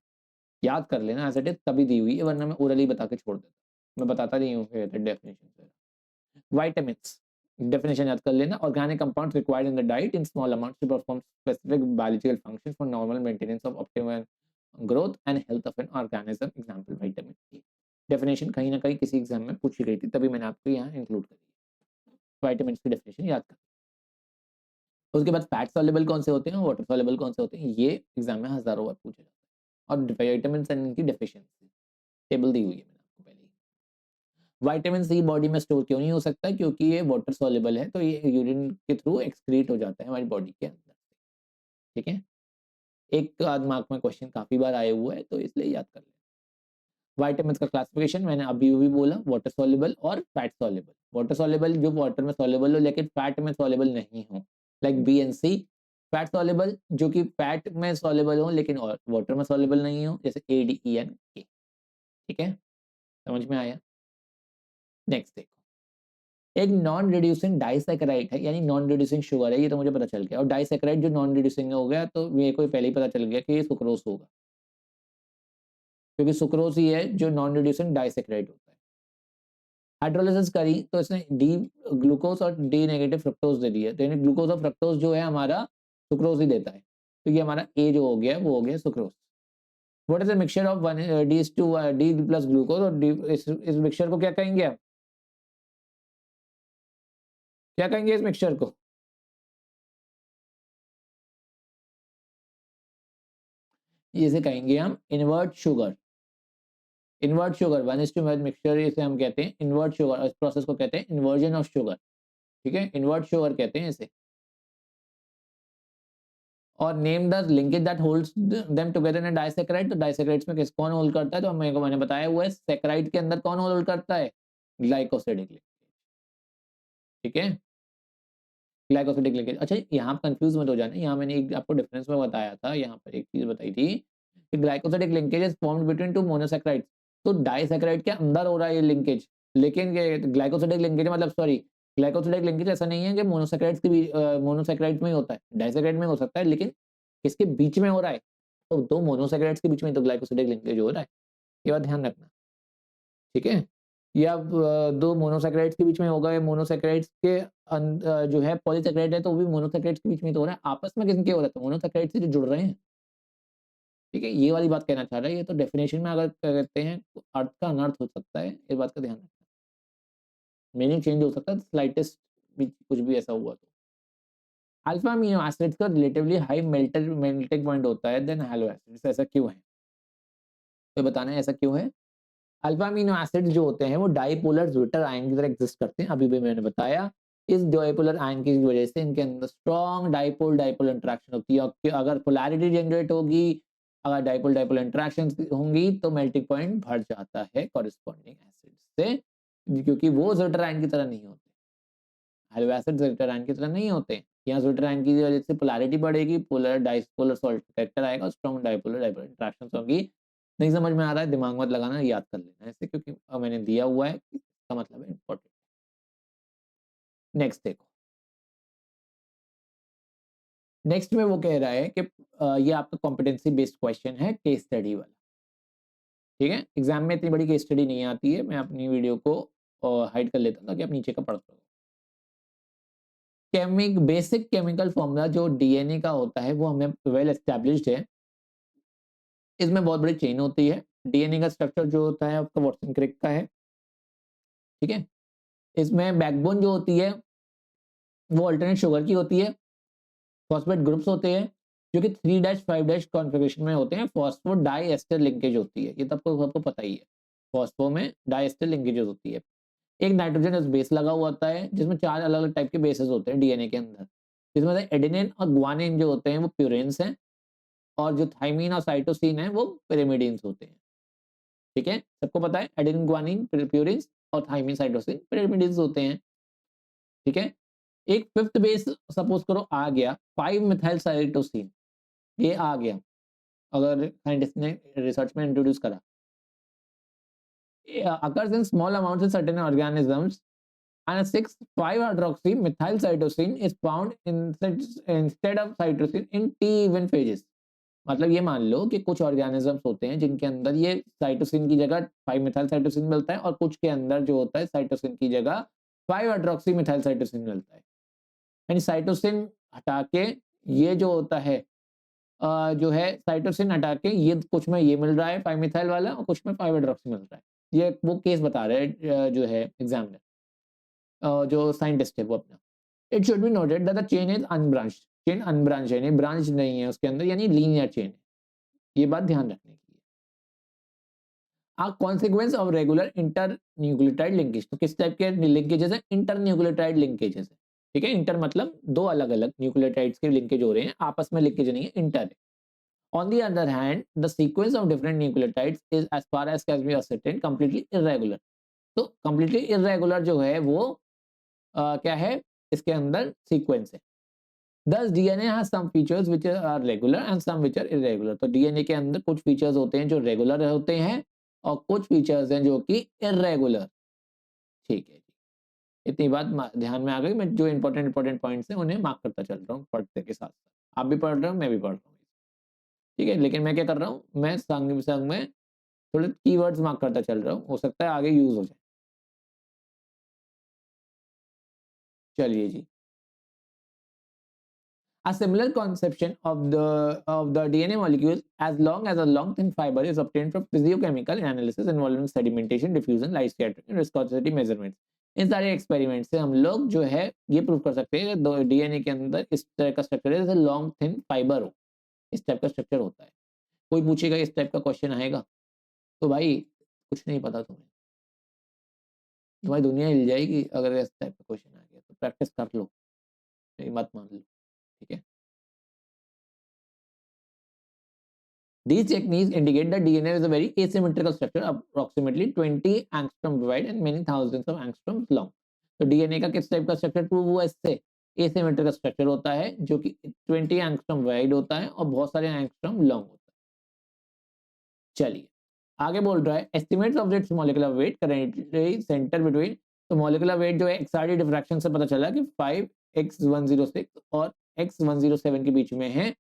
याद कर लेना एज इट इज, तभी दी हुई है, वरना मैं ओरली बता के छोड़ देता, मैं बताता नहीं हूँ डेफिनेशन। विटामिन्स definition याद कर लेना, organic compounds required in the diet in small amounts to perform specific biological functions for normal maintenance of optimal growth and health of an organism, example vitamin A। definition कहीं ना कहीं किसी एग्जाम में पूछी गई थी, तभी मैंने आपको यहाँ इंक्लूड करी। विटामिन्स की definition याद कर। उसके बाद फैट सॉल्युबल कौन से होते हैं, वाटर सॉल्युबल कौन से होते हैं, ये एग्जाम में हजारों बार पूछे जाते हैं। और विटामिन एंड की डेफिशिएंसी टेबल दी हुई है मैंने आपको पहले ही। विटामिन सी बॉडी में स्टोर क्यों नहीं हो सकता, क्योंकि ये वाटर सॉल्युबल है, तो ये यूरिन के थ्रू एक्सक्रीट हो जाता है हमारी बॉडी के अंदर। ठीक है, एक दिमाग में क्वेश्चन काफी बार आए हुए हैं, तो इसलिए याद कर लें। विटामिन का क्लासिफिकेशन मैंने अभी भी बोला, वाटर सॉल्युबल और फैट सॉल्युबल। वाटर सॉल्युबल जो वाटर में सॉल्युबल हो लेकिन फैट में सॉल्युबल नहीं हो, like B and C. Fat soluble जो कि फैट में सॉल्युबल हो लेकिन वाटर में सॉल्युबल नहीं हो, जैसे ए डी ई एन के। ठीक है, समझ में आया। नेक्स्ट देखो, एक नॉन रिड्यूसिंग डाइसैकेराइड है, यानी नॉन रिड्यूसिंग शुगर है, ये तो मुझे पता चल गया। और डाइसैकेराइड जो नॉन रिड्यूसिंग हो गया, तो मेरे को पहले ही पता चल गया कि ये सुक्रोज होगा, क्योंकि सुक्रोज ही है जो नॉन रिड्यूसिंग डाइसैकेराइड होता है। हाइड्रोलिसिस करी तो इसने डी ग्लूकोज और डी नेगेटिव फ्रक्टोज दे दिया, तो यानी ग्लूकोज और फ्रक्टोज जो है हमारा सुक्रोज ही देता है, तो ये हमारा ए जो हो गया वो हो गया sucrose. What is the mixture of D to D plus glucose और डी, इस मिक्सचर को क्या कहेंगे आप, क्या कहेंगे इस मिक्सचर को? इसे कहेंगे हम invert sugar. Invert sugar 1:1 mixture इसे हम कहते हैं इन्वर्ट शुगर, इस प्रोसेस को कहते हैं इन्वर्जन ऑफ शुगर। ठीक है, इन्वर्ट शुगर कहते हैं इसे। और name the linkage that holds them together in disaccharide, तो डाइसैकेराइड्स में किस कौन होल्ड करता है, तो मेरे को मैंने बताया हुआ है सैकेराइड के अंदर कौन होल्ड करता है, ग्लाइकोसिडिक लिंकेज। ठीक है, ग्लाइकोसिडिक लिंकेज। अच्छा, यहाँ कंफ्यूज मत हो जाना, यहाँ मैंने एक आपको डिफरेंस में बताया था, यहाँ पर एक चीज बताई थी कि glycosidic linkage is formed between two monosaccharides, तो डाइसैकेराइड के अंदर हो रहा है ये लिंकेज, लेकिन ये ग्लाइकोसिडिक लिंकेज मतलब सॉरी ग्लाइकोसिडिक लिंकेज ऐसा नहीं है कि मोनोसैकेराइड्स के भी मोनोसैकेराइड्स में ही होता है, डाइसैकेराइड में हो सकता है, लेकिन किसके बीच में हो रहा है, तो दो मोनोसैकेराइड्स के बीच में तो ग्लाइकोसिडिक लिंकेज हो रहा है, ये बात ध्यान रखना। ठीक है, या दो मोनोसैकेराइड्स के बीच में होगा, या मोनोसैकेराइड्स के जो है पॉलीसैकेराइड है तो वो भी मोनोसैकेराइड्स के बीच में तो हो रहा है, आपस में किसके हो रहा है, तो मोनोसैकेराइड से जो जुड़ रहे हैं। ठीक है, ये वाली बात कहना चाह रहा है, ये तो डेफिनेशन में अगर कहते हैं तो अर्थ का अनर्थ हो सकता है, इस बात का ध्यान रखना। मीनिंग चेंज हो सकता है स्लाइटेस्ट भी, कुछ भी ऐसा हुआ तो। अल्फा अमीनो एसिड्स का रिलेटिवली हाई मेल्टिंग पॉइंट होता है देन हैलो एसिड्स, ऐसा क्यों है, तो बताना है ऐसा क्यों है। अल्फा अमीनो एसिड्स जो होते हैं वो डाइपोलर ज्विटर आयन की तरह एग्जिस्ट करते हैं, अभी भी मैंने बताया। इस डाइपोलर आयन की वजह से इनके अंदर स्ट्रॉन्ग डाइपोल डाइपोल इंटरेक्शन होती है, और अगर पोलैरिटी जनरेट होगी, अगर डाइपोल डाइपोल इंटरेक्शन होंगी तो मेल्टिंग पॉइंट बढ़ जाता है कॉरेस्पॉन्डिंग एसिड से, क्योंकि वो ज्विटर आयन की तरह नहीं होते। हैलो एसिड ज्विटर आयन की तरह नहीं होते, यहाँ ज्विटर आयन की वजह से पोलैरिटी बढ़ेगी, पोलर डाइपोलर सॉल्ट कैरेक्टर आएगा, स्ट्रॉन्ग डाइपोलर डाइपोल इंटरेक्शन होगी। नहीं समझ में आ रहा है, दिमाग मत लगाना, याद कर लेना ऐसे, क्योंकि मैंने दिया हुआ है, इसका मतलब है इंपॉर्टेंट। नेक्स्ट देखो, नेक्स्ट में वो कह रहा है कि ये आपका कॉम्पिटेंसी बेस्ड क्वेश्चन है, केस स्टडी वाला। ठीक है, एग्जाम में इतनी बड़ी केस स्टडी नहीं आती है, मैं अपनी वीडियो को हाइड कर लेता हूँ ताकि आप नीचे का पढ़ सको। बेसिक केमिकल फॉर्मूला जो डीएनए का होता है वो हमें वेल एस्टेब्लिश्ड है। इसमें बहुत बड़ी चेन होती है, डीएनए का स्ट्रक्चर जो होता है आपका वाटसन क्रिक का है। ठीक है, इसमें बैकबोन जो होती है वो अल्टरनेट शुगर की होती है, फॉस्फेट ग्रुप्स होते हैं जो कि 3-5 कॉन्फ़िगरेशन में होते हैं, फॉस्फो डाई एस्टर लिंकेज होती है, ये तो आपको सबको पता ही है, फॉस्फो में डाई एस्टर लिंकेजेस होती है। एक नाइट्रोजन बेस लगा हुआ होता है जिसमें 4 अलग-अलग टाइप के बेसेस होते हैं डीएनए के अंदर, जिसमें से एडेनिन और ग्वानिन जो होते हैं वो प्यूरिन्स हैं, और जो थाइमिन और साइटोसिन है वो पिरिमिडिन्स होते हैं। ठीक है, सबको पता है एडेनिन ग्वानिन प्यूरिन्स और थाइमिन साइटोसिन पिरिमिडिन्स होते हैं। ठीक है, एक फिफ्थ बेस सपोज करो आ गया 5 मिथाइल साइटोसिन, ये आ गया, अगर साइंटिस्ट ने रिसर्च में इंट्रोड्यूस करा, occurs in small amounts in certain organisms, and a 6,5 hydroxy methyl cytosine is found instead of cytosine in T even phases। मतलब ये मान लो कि कुछ ऑर्गेनिजम्स होते हैं जिनके अंदर ये साइटोसिन की जगह 5 मिथाइल साइटोसिन मिलता है, और कुछ के अंदर जो होता है साइटोसिन की जगह 5 हाइड्रोक्सी मिथाइल साइटोसिन मिलता है। यानी साइटोसिन हटा के ये जो होता है जो है साइटोसिन हटा के ये कुछ में ये मिल रहा है 5 मिथाइल वाला, और कुछ में 5 हाइड्रोक्सी मिल रहा है। ये वो केस बता रहे हैं जो है एग्जामिनर, जो साइंटिस्ट है वो अपना। It should be noted that the chain is unbranched, chain unbranch है, यानी ब्रांच नहीं है उसके अंदर, यानी लीनियर चेन है। ये बात ध्यान रखने की है। Consequence of regular inter nucleotide linkage, तो किस टाइप के लिंकेजेस है? इंटर न्यूक्लियोटाइड लिंकेजेस है, ठीक है। इंटर मतलब दो अलग अलग न्यूक्लियोटाइड्स के लिंकेज हो रहे हैं, आपस में लिंकेज नहीं है, इंटर है। On the other hand, the sequence of different nucleotides is, as far as can be ascertained, completely irregular. तो completely irregular जो है वो क्या है? इसके अंदर सीक्वेंस है। Thus DNA has some features which are regular and some which are irregular. तो DNA के अंदर कुछ फीचर्स होते हैं जो रेगुलर होते हैं और कुछ फीचर्स हैं जो कि इरेगुलर। ठीक है, इतनी बात ध्यान में आ गई। मैं जो इंपॉर्टेंट पॉइंट्स हैं उन्हें मार्क करता चल रहा हूँ पढ़ते के साथ साथ। आप भी पढ़ रहे हो, मैं भी पढ़ रहा हूँ, ठीक है। लेकिन मैं क्या कर रहा हूँ, मैं संग संग में थोड़े कीवर्ड्स मार्क करता चल रहा हूँ, हो सकता है आगे यूज हो जाए। चलिए जी, a similar conception of the DNA molecule as long as a long thin fiber is obtained from physiochemical analysis involving sedimentation, diffusion, light scattering and viscosity measurements. इन सारे एक्सपेरिमेंट से हम लोग जो है ये प्रूव कर सकते हैं कि डीएनए के अंदर इस तरह का स्ट्रक्चर है जैसे लॉन्ग थिन फाइबर हो, इस टाइप का स्ट्रक्चर होता है। कोई पूछेगा इस टाइप का क्वेश्चन आएगा तो भाई कुछ नहीं पता तुम्हें, तुम्हारी दुनिया हिल जाएगी अगर इस टाइप का क्वेश्चन आ गया तो। प्रैक्टिस कर लो, मत मान लो, ठीक है। These techniques indicate that DNA is a very asymmetrical structure, approximately 20 angstrom wide and many thousands of angstroms long. तो DNA का किस टाइप का स्ट्रक्चर प्रूव हुआ इससे? एसिमेट्रिकल स्ट्रक्चर होता है जो कि 20 एंगस्ट्रॉम वाइड होता है और बहुत सारे एंगस्ट्रॉम लॉन्ग होता है। चलिए आगे बोल रहा है estimates of its molecular weight currently centre between, तो मॉलिक्यूलर वेट जो है एक्सआरडी डिफ्रैक्शन से पता चला कि 5x106 और x107 के बीच में है।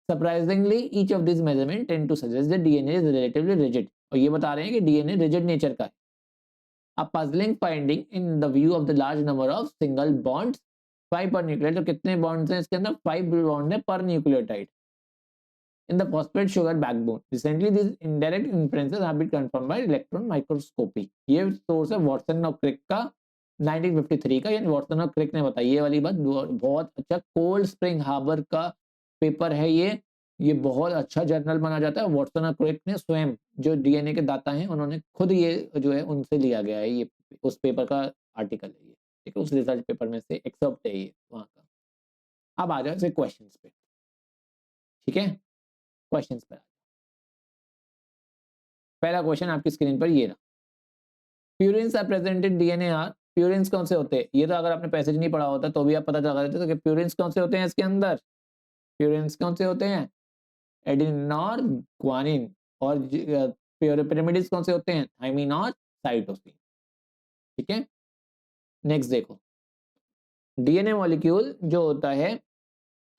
Surprisingly, each of these measurements tend to suggest that DNA is relatively rigid. और ये बता रहे हैं कि DNA rigid नेचर का है। A puzzling finding in the view of the large number of single bonds, 5 per nucleotide। तो कितने bonds हैं इसके अंदर? 5 bond है per nucleotide in the phosphate sugar backbone. Recently, these indirect inferences have been confirmed by electron microscopy. ये सोर्स है वॉटसन और क्रिक का 1953 का, यानी वॉटसन और क्रिक ने बताई ये वाली बात। बहुत अच्छा कोल्ड स्प्रिंग हार्बर का पेपर है ये बहुत अच्छा जर्नल माना जाता है। वॉटसन और क्रिक ने स्वयं जो डीएनए के दाता हैं उन्होंने खुद ये जो है उनसे लिया गया है, ये उस पेपर का आर्टिकल है ये, ठीक है, उस रिसर्च पेपर में से एक्सेप्ट है ये वहाँ का। अब आ जाओ इसे क्वेश्चंस पे, ठीक है। क्वेश्चंस पे पहला क्वेश्चन आपकी स्क्रीन पर ये रहा, purines are present in DNA are. Purines कौन से होते हैं? ये तो अगर आपने पैसेज नहीं पढ़ा होता तो भी आप पता लगा देते कि प्यूरिन्स कौन से होते हैं इसके अंदर। प्यूरिन्स कौन से होते हैं? एडेनिन और ग्वानिन। और पिरिमिडिन्स कौन से होते हैं? थाइमिन और साइटोसिन, ठीक है। नेक्स्ट देखो, डीएनए मॉलिक्यूल जो होता है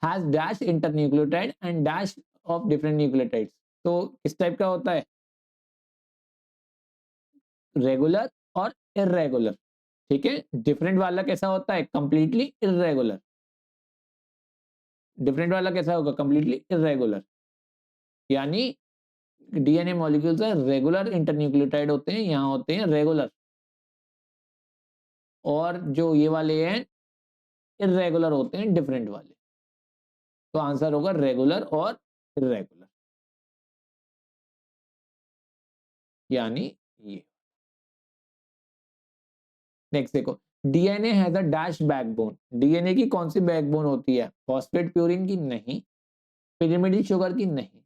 has dash internucleotide and dash of different nucleotides. तो किस टाइप का होता है? रेगुलर और इरेगुलर, ठीक है। डिफरेंट वाला कैसा होता है? Completely irregular. डिफरेंट वाला कैसा होगा? Completely irregular. यानी डीएनए मॉलिक्यूल्स रेगुलर इंटरन्यूक्लियोटाइड होते हैं, यहाँ होते हैं रेगुलर, और जो ये वाले हैं इरेगुलर होते हैं, डिफरेंट वाले। तो आंसर होगा रेगुलर और इरेगुलर, यानी ये। नेक्स्ट देखो, DNA has a dash backbone. DNA की कौन सी बैकबोन होती है? फॉस्फेट प्यूरिन की नहीं, पिरिमिडिन शुगर की नहीं।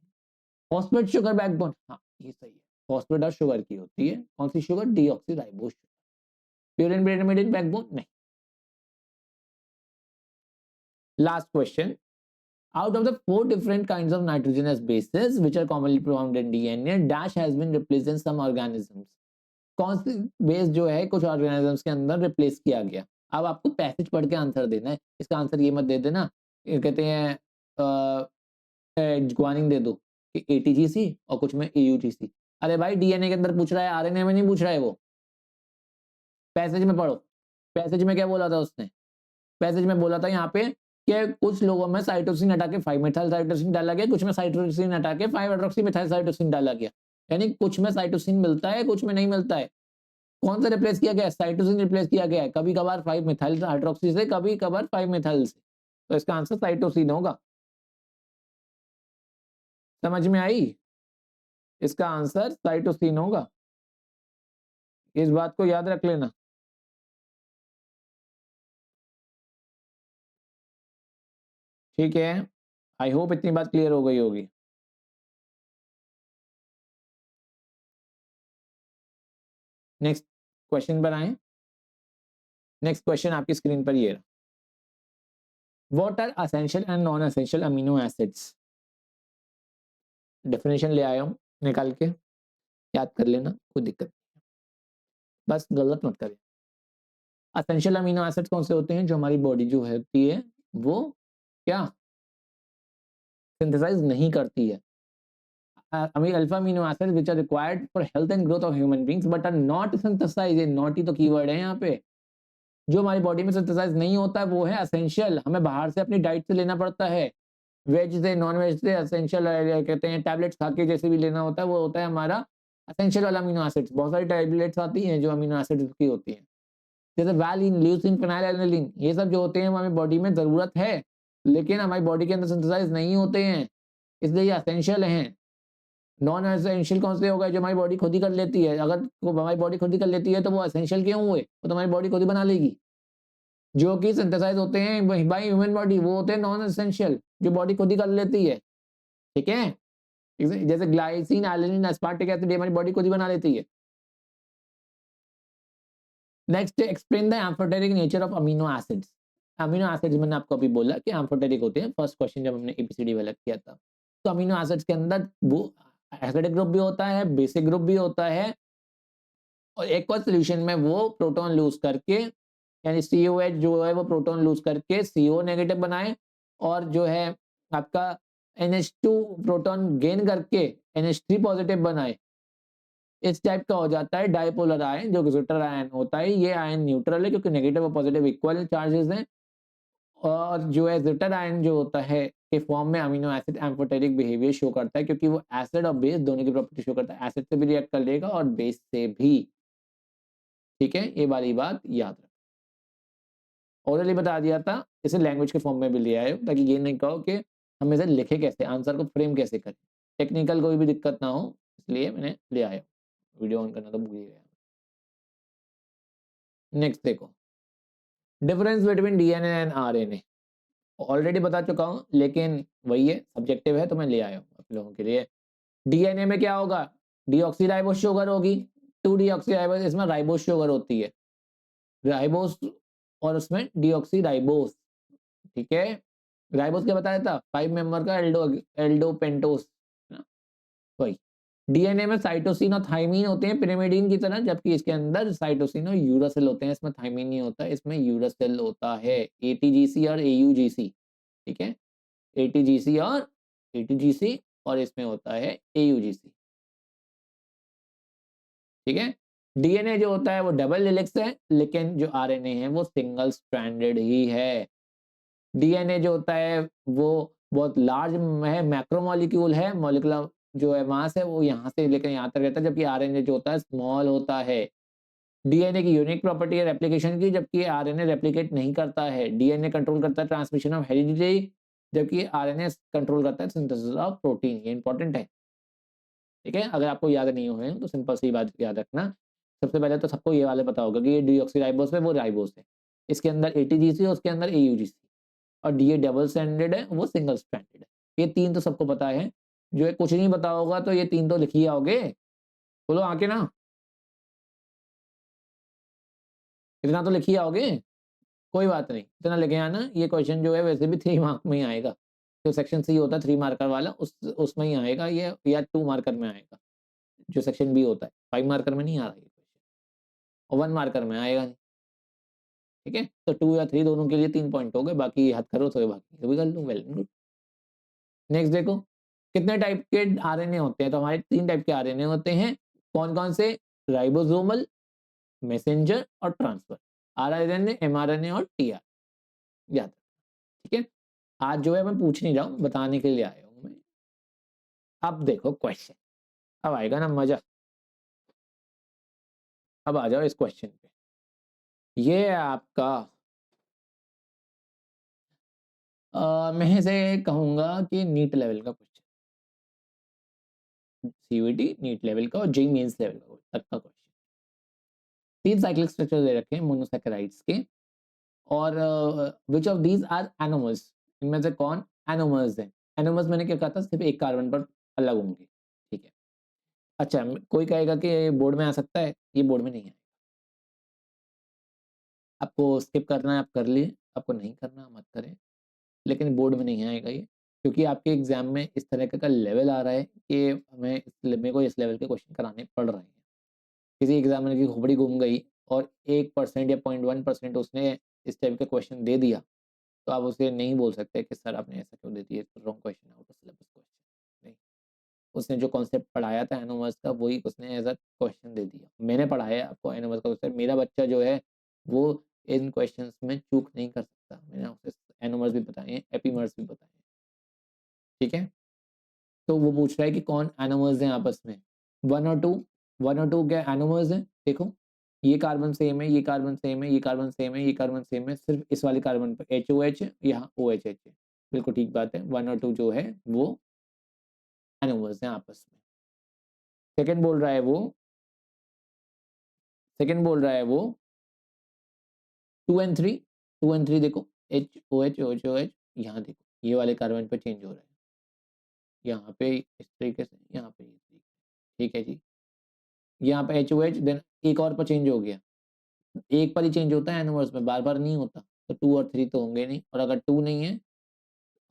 फॉस्फेट शुगर बैकबोन, हाँ ये सही है, फॉस्फेट और शुगर की होती है। कौन सी sugar? Deoxyribose sugar. Purine pyrimidine backbone नहीं। Last question, out of the 4 different kinds of nitrogenous bases which are commonly found in DNA, dash has been replaced in some organisms। कौन सी बेस जो है कुछ ऑर्गेनिजम्स के अंदर रिप्लेस किया गया। अब आपको पैसेज पढ़ के आंसर देना है, इसका आंसर ये मत दे देना, ये कहते हैं ग्वानिन दे दो कि एटीजीसी और कुछ में एयूजीसी। अरे भाई डीएनए के अंदर पूछ रहा है, आरएनए में नहीं पूछ रहा है वो। पैसेज में पढ़ो, पैसेज में क्या बोला था उसने? पैसेज में बोला था यहाँ पे कि कुछ लोगों में साइटोसिन हटा के 5 मेथाइल साइटोसिन डाला गया, कुछ में साइटोसिन हटा के 5 हाइड्रोक्सी मेथाइल साइटोसिन डाला गया। यानी कुछ में साइटोसिन मिलता है, कुछ में नहीं मिलता है। कौन सा रिप्लेस किया गया? साइटोसिन रिप्लेस किया गया है, कभी कभार 5 मेथाइल हाइड्रोक्सी से, कभी कभार 5 मेथाइल से। तो इसका आंसर साइटोसिन होगा। समझ में आई? इसका आंसर साइटोसिन होगा, इस बात को याद रख लेना। ठीक है, आई होप इतनी बात क्लियर हो गई होगी। नेक्स्ट क्वेश्चन पर आए। नेक्स्ट क्वेश्चन आपकी स्क्रीन पर ये रहा। What are essential and non essential amino acids? Definition ले आया हूं निकाल के, याद कर लेना, कोई दिक्कत नहीं, बस गलत मत करें। एसेंशियल अमीनो एसिड्स कौन से होते हैं? जो हमारी बॉडी जो होती है वो क्या सिंथेसाइज नहीं करती है। Alpha amino acids which are required for health and growth of human beings but are not synthesized, not ही तो कीवर्ड है यहाँ पे। जो हमारी बॉडी में सिंथेसाइज नहीं होता है वो है एसेंशियल, हमें बाहर से अपनी डाइट से लेना पड़ता है, वेज से नॉन वेज से, एसेंशियल कहते हैं टैबलेट्स खा के जैसे भी लेना होता है, वो होता है हमारा एसेंशियल वाला अमीनो एसिड्स। बहुत सारी टैबलेट्स आती हैं जो अमीनो एसिड्स की होती हैं, जैसे वैलिन, ल्यूसिन, फेनिलएलनिन, ये सब जो होते हैं वो हमारी बॉडी में जरूरत है, लेकिन हमारी बॉडी के अंदर सिंथेसाइज नहीं होते हैं, इसलिए ये एसेंशियल हैं। नॉन एसेंशियल कौन से हो गए? जो हमारी बॉडी खुद ही कर लेती है। अगर वो हमारी बॉडी खुद ही कर लेती है तो वो एसेंशियल क्यों हुए? वो तो हमारी बॉडी खुद ही बना लेगी। जो कि सिंथेसाइज होते हैं बाय ह्यूमन बॉडी वो होते हैं नॉन एसेंशियल, जो बॉडी खुद ही कर लेती है। ठीक है, जैसे ग्लाइसिन, एलानिन, एस्पार्टिक एसिड हमारी बॉडी खुद ही बना लेती है। Next, explain the amphoteric nature of amino acids. Amino acids मैंने आपको अभी बोला कि एम्फोटेरिक होते हैं, फर्स्ट क्वेश्चन जब हमने एबीसीडी डेवलप किया था। तो अमीनो एसिड्स के अंदर वो एसिडिक ग्रुप भी होता है, बेसिक ग्रुप भी होता है, और एक और सोल्यूशन में वो प्रोटॉन लूज करके, यानी COH जो है वो प्रोटॉन लूज करके CO नेगेटिव बनाए, और जो है आपका NH2 प्रोटॉन गेन करके NH3 पॉजिटिव बनाए। इस टाइप का हो जाता है डाइपोलर आयन, जो ज्विटर आयन होता है। ये आयन न्यूट्रल है क्योंकि नेगेटिव और पॉजिटिव इक्वल चार्जेस हैं, और जो है ज्विटर आयन जो होता है के फॉर्म में amino acid amphoteric behaviour show करता है, क्योंकि वो एसिड और बेस दोनों की प्रॉपर्टी शो करता है, एसिड से भी रिएक्ट कर लेगा और बेस से भी। ठीक है, ये वाली बात याद रख। ऑलरेडी बता दिया था, इसे लैंग्वेज के फॉर्म में भी ले आए ताकि ये नहीं कहो कि हम इसे लिखे कैसे, आंसर को फ्रेम कैसे करें, टेक्निकल कोई भी दिक्कत ना हो, इसलिए मैंने ले आया। वीडियो ऑन करना तो भूल ही गया। नेक्स्ट देखो, difference between DNA and RNA already बता चुका हूं, लेकिन वही है, सब्जेक्टिव है तो मैं ले आया हूं आप लोगों के लिए। डीएनए में क्या होगा? डीऑक्सीराइबोस शुगर होगी, 2 डीऑक्सीराइबोस, इसमें राइबोस शुगर होती है, राइबोस, और उसमें डीऑक्सीराइबोस। ठीक है, राइबोस क्या बताया था? 5 मेंबर का एल्डो पेंटोस, वही। डीएनए में साइटोसिन और थाइमिन होते हैं पिरिमिडीन की तरह, जबकि इसके अंदर साइटोसिन और यूरासिल होते हैं, इसमें थाइमिन नहीं होता, इसमें यूरासिल होता है। एटीजीसी और एयूजीसी, ठीक है, एटीजीसी और एटीजीसी, और इसमें होता है एयूजीसी। ठीक है, डीएनए जो होता है वो डबल हेलिक्स है, लेकिन जो आरएनए है वो सिंगल स्ट्रैंडेड ही है। डीएनए जो होता है वो बहुत लार्ज है, मैक्रोमोलिक्यूल है, मॉलिक्यूलर जो है मास है वो यहाँ से लेकर यहाँ तक रहता है, जबकि आरएनए जो होता है स्मॉल होता है। डीएनए की यूनिक प्रॉपर्टी है रेप्लिकेशन की, जबकि आरएनए रेप्लिकेट नहीं करता है। डीएनए कंट्रोल करता है ट्रांसमिशन ऑफ हेरिडिटी, जबकि आरएनए कंट्रोल करता है सिंथेसिस ऑफ प्रोटीन। ये इंपॉर्टेंट है। ठीक है, अगर आपको याद नहीं हुए तो सिंपल सी बात याद रखना। सबसे पहले तो सबको ये वाले पता होगा कि ये डीऑक्सीराइबोस है, वो राइबोस है, इसके अंदर एटीजीसी है, उसके अंदर एयूजीसी, और डी डबल स्टैंडर्ड है, वो सिंगल स्टैंडर्ड है। ये तीन तो सबको पता है। जो है कुछ नहीं पता होगा तो ये तीन तो लिख ही आओगे, बोलो आके ना, इतना तो लिख ही आओगे, कोई बात नहीं, इतना लिखे आना। ये क्वेश्चन जो है वैसे भी 3 मार्क में ही आएगा, जो सेक्शन सी होता है 3 मार्कर वाला, उसमें ही आएगा ये, या 2 मार्कर में आएगा। जो सेक्शन बी होता है 5 मार्कर में नहीं आ रहा है क्वेश्चन, और 1 मार्कर में आएगा नहीं। ठीक है, तो 2 या 3 दोनों के लिए 3 पॉइंट हो गए, बाकी याद करो तो बाकी भी कर लूँ, वेल गुड। नेक्स्ट देखो, कितने टाइप के आरएनए होते हैं? तो हमारे 3 टाइप के आरएनए होते हैं। कौन कौन से? राइबोसोमल, मैसेंजर और ट्रांसफर। आरआरएनए, एमआरएनए और टीआर, याद। ठीक है, आज जो है मैं पूछ नहीं रहा हूँ, बताने के लिए आया हूँ मैं। अब देखो क्वेश्चन, अब आएगा ना मजा। अब आ जाओ इस क्वेश्चन पे। ये है आपका मैं से कहूंगा कि नीट लेवल का क्वेश्चन। सीयूईटी नीट लेवल का और जेईई मेंस लेवल का तक का क्वेश्चन। 3 साइक्लिक स्ट्रक्चर दे रखे हैं मोनोसैकेराइड्स के और which of these are anomers, इनमें से कौन एनोमर्स है। एनोमर्स मैंने क्या कहा था, सिर्फ एक कार्बन पर अलग होंगे, ठीक है। अच्छा, कोई कहेगा कि बोर्ड में आ सकता है, ये बोर्ड में नहीं है। आपको स्किप करना है आप कर लिए, आपको नहीं करना मत करें, लेकिन बोर्ड में नहीं आएगा ये, क्योंकि आपके एग्जाम में इस तरह का लेवल आ रहा है कि हमें मेरे को इस लेवल के क्वेश्चन कराने पड़ रहे हैं। किसी एग्जामिनर की खोपड़ी घूम गई और 1% या 0.1% उसने इस टाइप का क्वेश्चन दे दिया, तो आप उसे नहीं बोल सकते कि सर आपने ऐसा क्यों दे दिया, wrong question, out of syllabus question. नहीं, उसने जो कॉन्सेप्ट पढ़ाया था एनोमर्स का वही उसने एज अ क्वेश्चन दे दिया। मैंने पढ़ाया आपको एनोमर्स का, सर मेरा बच्चा जो है वो इन क्वेश्चंस में चूक नहीं कर सकता। मैंने उसे एनोमर्स भी बताए हैं, एपीमर्स भी बताए हैं, ठीक है। तो वो पूछ रहा है कि कौन एनोमर्स हैं आपस में, 1 और 2। 1 और 2 क्या एनोमर्स हैं, देखो ये कार्बन सेम है, ये कार्बन सेम है, ये कार्बन सेम है, ये कार्बन सेम है, सिर्फ इस वाले कार्बन पर HOH है, यहाँ OH है। बिल्कुल ठीक बात है, 1 और 2 जो है वो एनोमर्स हैं आपस में। सेकंड बोल रहा है वो, सेकंड बोल रहा है वो 2 and 3। 2 and 3 देखो HOH OH OH, यहाँ देखो ये वाले कार्बन पे चेंज हो रहा है, यहाँ पे इस तरीके से, यहाँ पे इस तरीके से, ठीक है जी। यहाँ पे HOH देन एक और पर चेंज हो गया, एक पर ही चेंज होता है एनोमर्स में, बार बार नहीं होता। तो 2 और 3 तो होंगे नहीं, और अगर 2 नहीं है,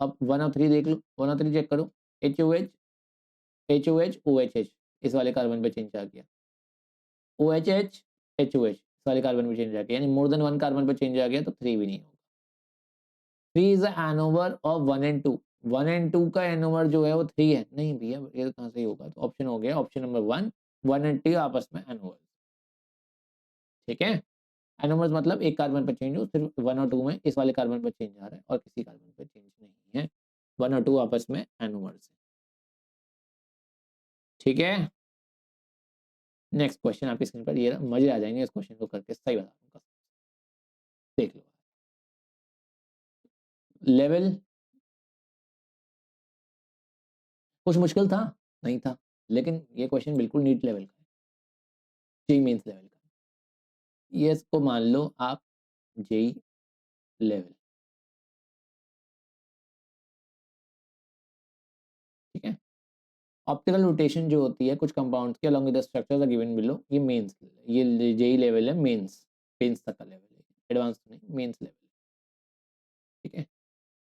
अब 1 और 3 देख लो, 1 और 3 चेक करो, HOH HOH OHH इस वाले कार्बन पे चेंज आ गया, OHH HOH इस वाले कार्बन पे चेंज आ गया, यानी मोर देन 1 कार्बन पे चेंज आ गया, तो 3 भी नहीं होगा। 3 is the anomer of 1 and 2। 1 and 2 का एनोमर जो है वो 3 है, नहीं भैया ये तो कहाँ से ही होगा, तो ऑप्शन हो गया ऑप्शन नंबर 1, 1 and 2 आपस में एनोमर, ठीक है। एनोमर्स मतलब एक कार्बन पर चेंज हो, सिर्फ 1 और 2 में इस वाले कार्बन पर चेंज आ रहा है और किसी कार्बन पर चेंज नहीं है, 1 और 2 आपस में एनोमर्स है, ठीक है। नेक्स्ट क्वेश्चन आपकी स्क्रीन पर, ये मजे आ जाएंगे इस क्वेश्चन को करके, सही बता दूंगा, देख लो। लेवल कुछ मुश्किल था, नहीं था, लेकिन ये क्वेश्चन बिल्कुल नीट लेवल का है, जेई मेंस लेवल का, ये इसको मान लो आप जेई लेवल, ठीक है। ऑप्टिकल रोटेशन जो होती है कुछ कंपाउंड्स के along the structures are given below, ये मेंस, ये जेई लेवल है, मेंस मेंस तक का लेवल है, एडवांस नहीं, मेंस लेवल, ठीक है,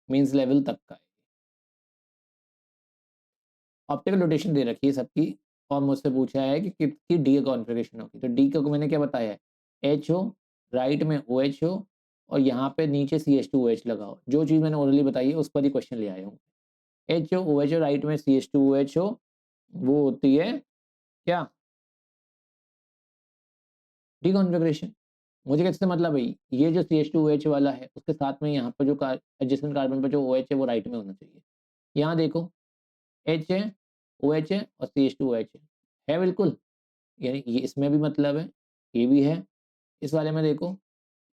मेंस लेवल तक का है। ऑप्टिकल रोटेशन दे रखी है सबकी, और मुझसे पूछा है कि कितनी डी का कॉन्फ़िगरेशन होगी, तो डी को मैंने क्या बताया है, एच हो, राइट में ओ एच हो, और यहाँ पे नीचे CH2OH लगाओ, जो चीज़ मैंने ऑलरेडी बताई है उस पर ही क्वेश्चन ले आया हूँ। एच हो, ओ एच हो, राइट में CH2OH हो, वो होती है क्या, डी कॉन्फ़िगरेशन। मुझे किससे मतलब है, ये जो CH2OH वाला है उसके साथ में यहाँ पर जो एडजेसेंट कार्बन पर जो OH है वो राइट में होना चाहिए। यहाँ देखो H है, OH है और CH2OH है बिल्कुल, यानी ये इसमें भी मतलब है, ये भी है, इस वाले में देखो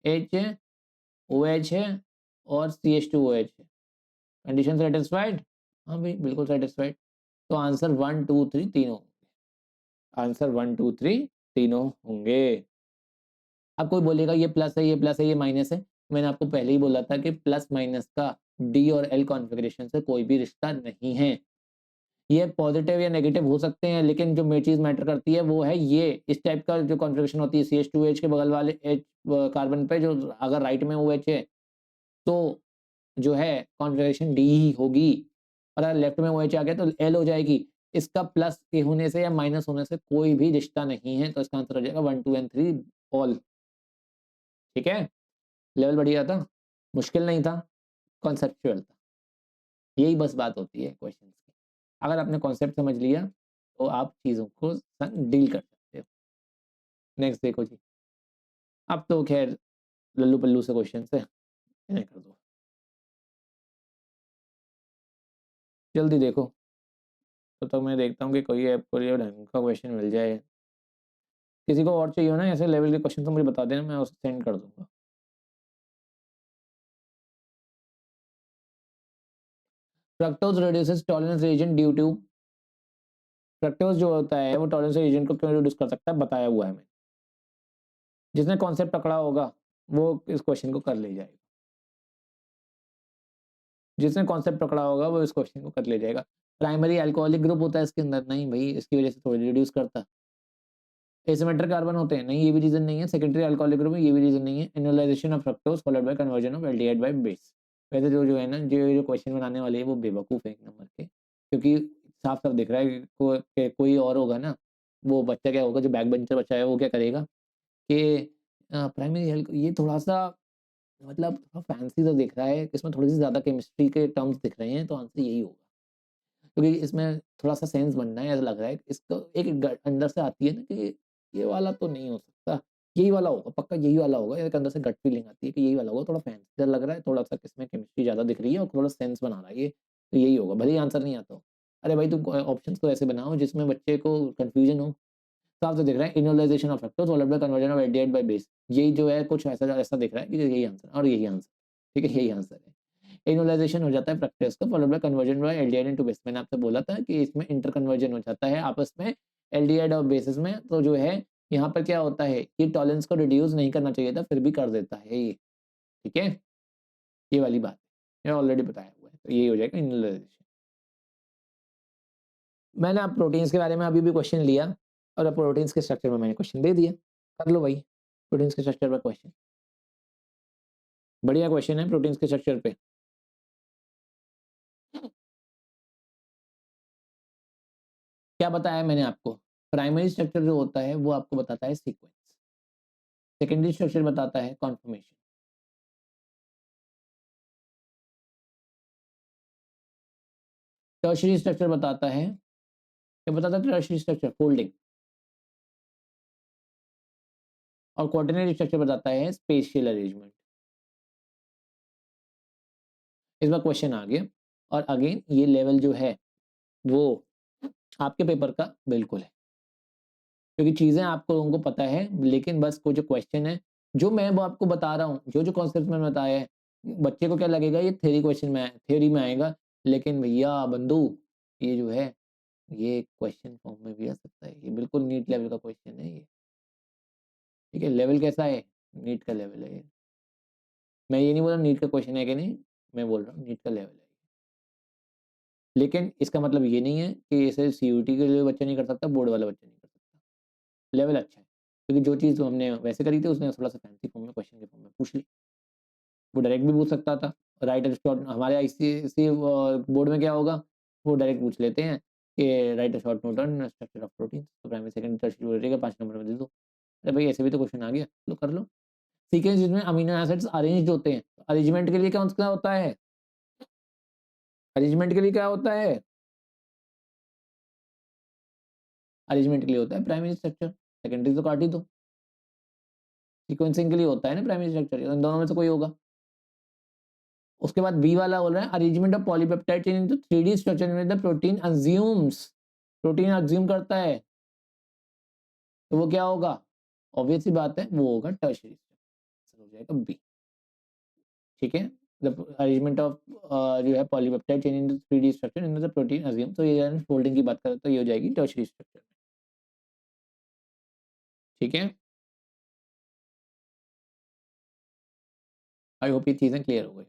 H है, OH है और CH2OH है। कंडीशन सेटिस्फाइड, हाँ भाई बिल्कुल सेटिस्फाइड। तो आंसर 1 2 3 तीनों, आंसर 1 2 3 तीनों होंगे। अब कोई बोलेगा ये प्लस है, ये प्लस है, ये माइनस है, मैंने आपको पहले ही बोला था कि प्लस माइनस का डी और एल कॉन्फ़िगरेशन से कोई भी रिश्ता नहीं है। ये पॉजिटिव या नेगेटिव हो सकते हैं, लेकिन जो मेन चीज़ मैटर करती है वो है ये इस टाइप का जो कॉन्फ़िगरेशन होती है, CH2H के बगल वाले H कार्बन पे जो अगर राइट में OH है तो जो है कॉन्फ़िगरेशन डी ही होगी, और अगर लेफ्ट में OH आ गया तो एल हो जाएगी। इसका प्लस के होने से या माइनस होने से कोई भी रिश्ता नहीं है, तो इसका आंसर हो जाएगा 1 2 and 3 ऑल, ठीक है। लेवल बढ़िया था, मुश्किल नहीं था, कॉन्सेप्चुअल था, यही बस बात होती है क्वेश्चन की। अगर आपने कॉन्सेप्ट समझ लिया तो आप चीज़ों को डील कर सकते हो। नेक्स्ट देखो जी, अब तो खैर लल्लू पल्लू से क्वेश्चन है, इन्हें कर दो जल्दी देखो, तो मैं देखता हूँ कि कोई आपको ये ढंग का क्वेश्चन मिल जाए। किसी को और चाहिए हो ना ऐसे लेवल के क्वेश्चन तो मुझे बता देना, मैं उसे सेंड कर दूंगा। Fructose reduces tolerance reason due to, fructose जो होता है वो टॉलरेंस रीजन को क्यों रिड्यूस कर सकता है, बताया हुआ है मैंने। जिसने कॉन्सेप्ट पकड़ा होगा वो इस क्वेश्चन को कर ले जाएगा, जिसने कॉन्सेप्ट पकड़ा होगा वो इस क्वेश्चन को कर ले जाएगा। प्राइमरी अल्कोहलिक ग्रुप होता है इसके अंदर, नहीं भाई इसकी वजह से थोड़ी रिड्यूस करता। एसिमेट्रिक कार्बन होते हैं, नहीं ये भी रीजन नहीं है। सेकेंडरी अल्कोहलिक ग्रुप में ये भी रीजन नहीं है। Enolisation of fructose followed by conversion of aldehyde by base. वैसे जो है ना, जो क्वेश्चन बनाने वाले हैं वो बेवकूफ है एक नंबर के, क्योंकि साफ साफ दिख रहा है कि कोई और होगा ना, वो बच्चा क्या होगा, जो बैक बेंचर बच्चा है वो क्या करेगा कि प्राइमरी हेल्थ ये थोड़ा सा मतलब थोड़ा फैंसी सा दिख रहा है, इसमें थोड़ी सी ज़्यादा केमिस्ट्री के टर्म्स दिख रहे हैं, तो आंसर यही होगा, क्योंकि इसमें थोड़ा सा सेंस बनना है, ऐसा लग रहा है इसको एक अंदर से आती है ना कि ये वाला तो नहीं हो सकता, यही वाला होगा, पक्का यही वाला होगा, एक अंदर से गट फीलिंग आती है कि यही वाला होगा, थोड़ा फैंसी लग रहा है, थोड़ा सा इसमें केमिस्ट्री ज़्यादा दिख रही है और थोड़ा सेंस बना रहा है ये, तो यही होगा, भले ही आंसर नहीं आता हो। अरे भाई तुम ऑप्शंस को ऐसे बनाओ जिसमें बच्चे को कन्फ्यूजन हो। साफ तो दिख रहा है enolisation of fructose followed by conversion of aldehyde by base, यही जो है कुछ ऐसा ऐसा दिख रहा है कि यही आंसर और यही आंसर, ठीक है यही आंसर है। इनोलाइजेशन हो जाता है फ्रक्टोज का followed by conversion by aldehyde into base. मैंने आपसे बोला था कि इसमें इंटर कन्वर्जन हो जाता है आपस में एल्डिहाइड और बेसिस में, तो जो है यहाँ पर क्या होता है, ये टॉलरेंस को रिड्यूस नहीं करना चाहिए था फिर भी कर देता है ये, ठीक है, ये वाली बात है ऑलरेडी बताया हुआ है, तो यही हो जाएगा इनोलाइजेशन। मैंने आप प्रोटीन्स के बारे में अभी भी क्वेश्चन लिया और अब प्रोटीन्स के स्ट्रक्चर में मैंने क्वेश्चन दे दिया, कर लो भाई प्रोटीन्स के स्ट्रक्चर पर क्वेश्चन, बढ़िया क्वेश्चन है प्रोटीन्स के स्ट्रक्चर पे। क्या बताया मैंने आपको, प्राइमरी स्ट्रक्चर जो होता है वो आपको बताता है सीक्वेंस, सेकेंडरी स्ट्रक्चर बताता है कॉन्फर्मेशन, टर्शियरी स्ट्रक्चर बताता है, क्या बताता है टर्शियरी स्ट्रक्चर, फोल्डिंग, और क्वाटरनरी स्ट्रक्चर बताता है स्पेशियल अरेंजमेंट। इस बार क्वेश्चन आ गया, और अगेन ये लेवल जो है वो आपके पेपर का बिल्कुल है, क्योंकि चीजें आपको लोगों को पता है, लेकिन बस वो जो क्वेश्चन है जो मैं वो आपको बता रहा हूँ, जो कॉन्सेप्ट मैंने बताया है, बच्चे को क्या लगेगा ये थ्योरी क्वेश्चन में थ्योरी में आएगा, लेकिन भैया बंधु ये जो है ये क्वेश्चन फॉर्म में भी आ सकता है, ये बिल्कुल नीट लेवल का क्वेश्चन है ये, ठीक है, लेवल कैसा है, नीट का लेवल है ये, मैं ये नहीं बोल रहा नीट का क्वेश्चन है कि नहीं, मैं बोल रहा हूँ नीट का लेवल है, लेकिन इसका मतलब ये नहीं है कि इसे सीयूटी के लिए बच्चा नहीं कर सकता, बोर्ड वाला बच्चा नहीं कर सकता, लेवल अच्छा है, क्योंकि जो चीज़ हमने वैसे करी थी उसने थोड़ा सा फैंसी फॉर्म में क्वेश्चन के फॉर्म में पूछ ली, वो डायरेक्ट भी पूछ सकता था, राइट शॉर्ट, हमारे आईसीएसई बोर्ड में क्या होगा, वो डायरेक्ट पूछ लेते हैं कि right short note on structure of protein, तो प्राइमरी सेकंड टर्शियरी का 5 नंबर में दे दो, अरे भाई ऐसे भी तो क्वेश्चन आ गया, लो कर लो। सीक्वेंस जिसमें अमीनो एसिड्स अरेंज्ड होते हैं, अरेंजमेंट के लिए कौन सा होता है, अरेंजमेंट के लिए क्या होता है, अरेंजमेंट के लिए होता है प्राइमरी स्ट्रक्चर, सेकेंडरी तो काट ही दो, सीक्वेंसिंग के लिए होता है ना प्राइमरी स्ट्रक्चर, इन दोनों में से कोई होगा। उसके बाद बी वाला बोल रहा है arrangement of polypeptide chain into 3D structure in the protein assumes, protein assume करता है, तो वो क्या होगा, ऑब्वियस सी बात है वो होगा टर्शियरी स्ट्रक्चर, हो जाएगा बी, ठीक है, द अरेंजमेंट ऑफ जो है polypeptide chain into 3D structure in the protein assume, तो ये फोल्डिंग की बात करें तो ये हो जाएगी टर्शियरी स्ट्रक्चर, ठीक है, आई होप ये चीजें क्लियर हो गई।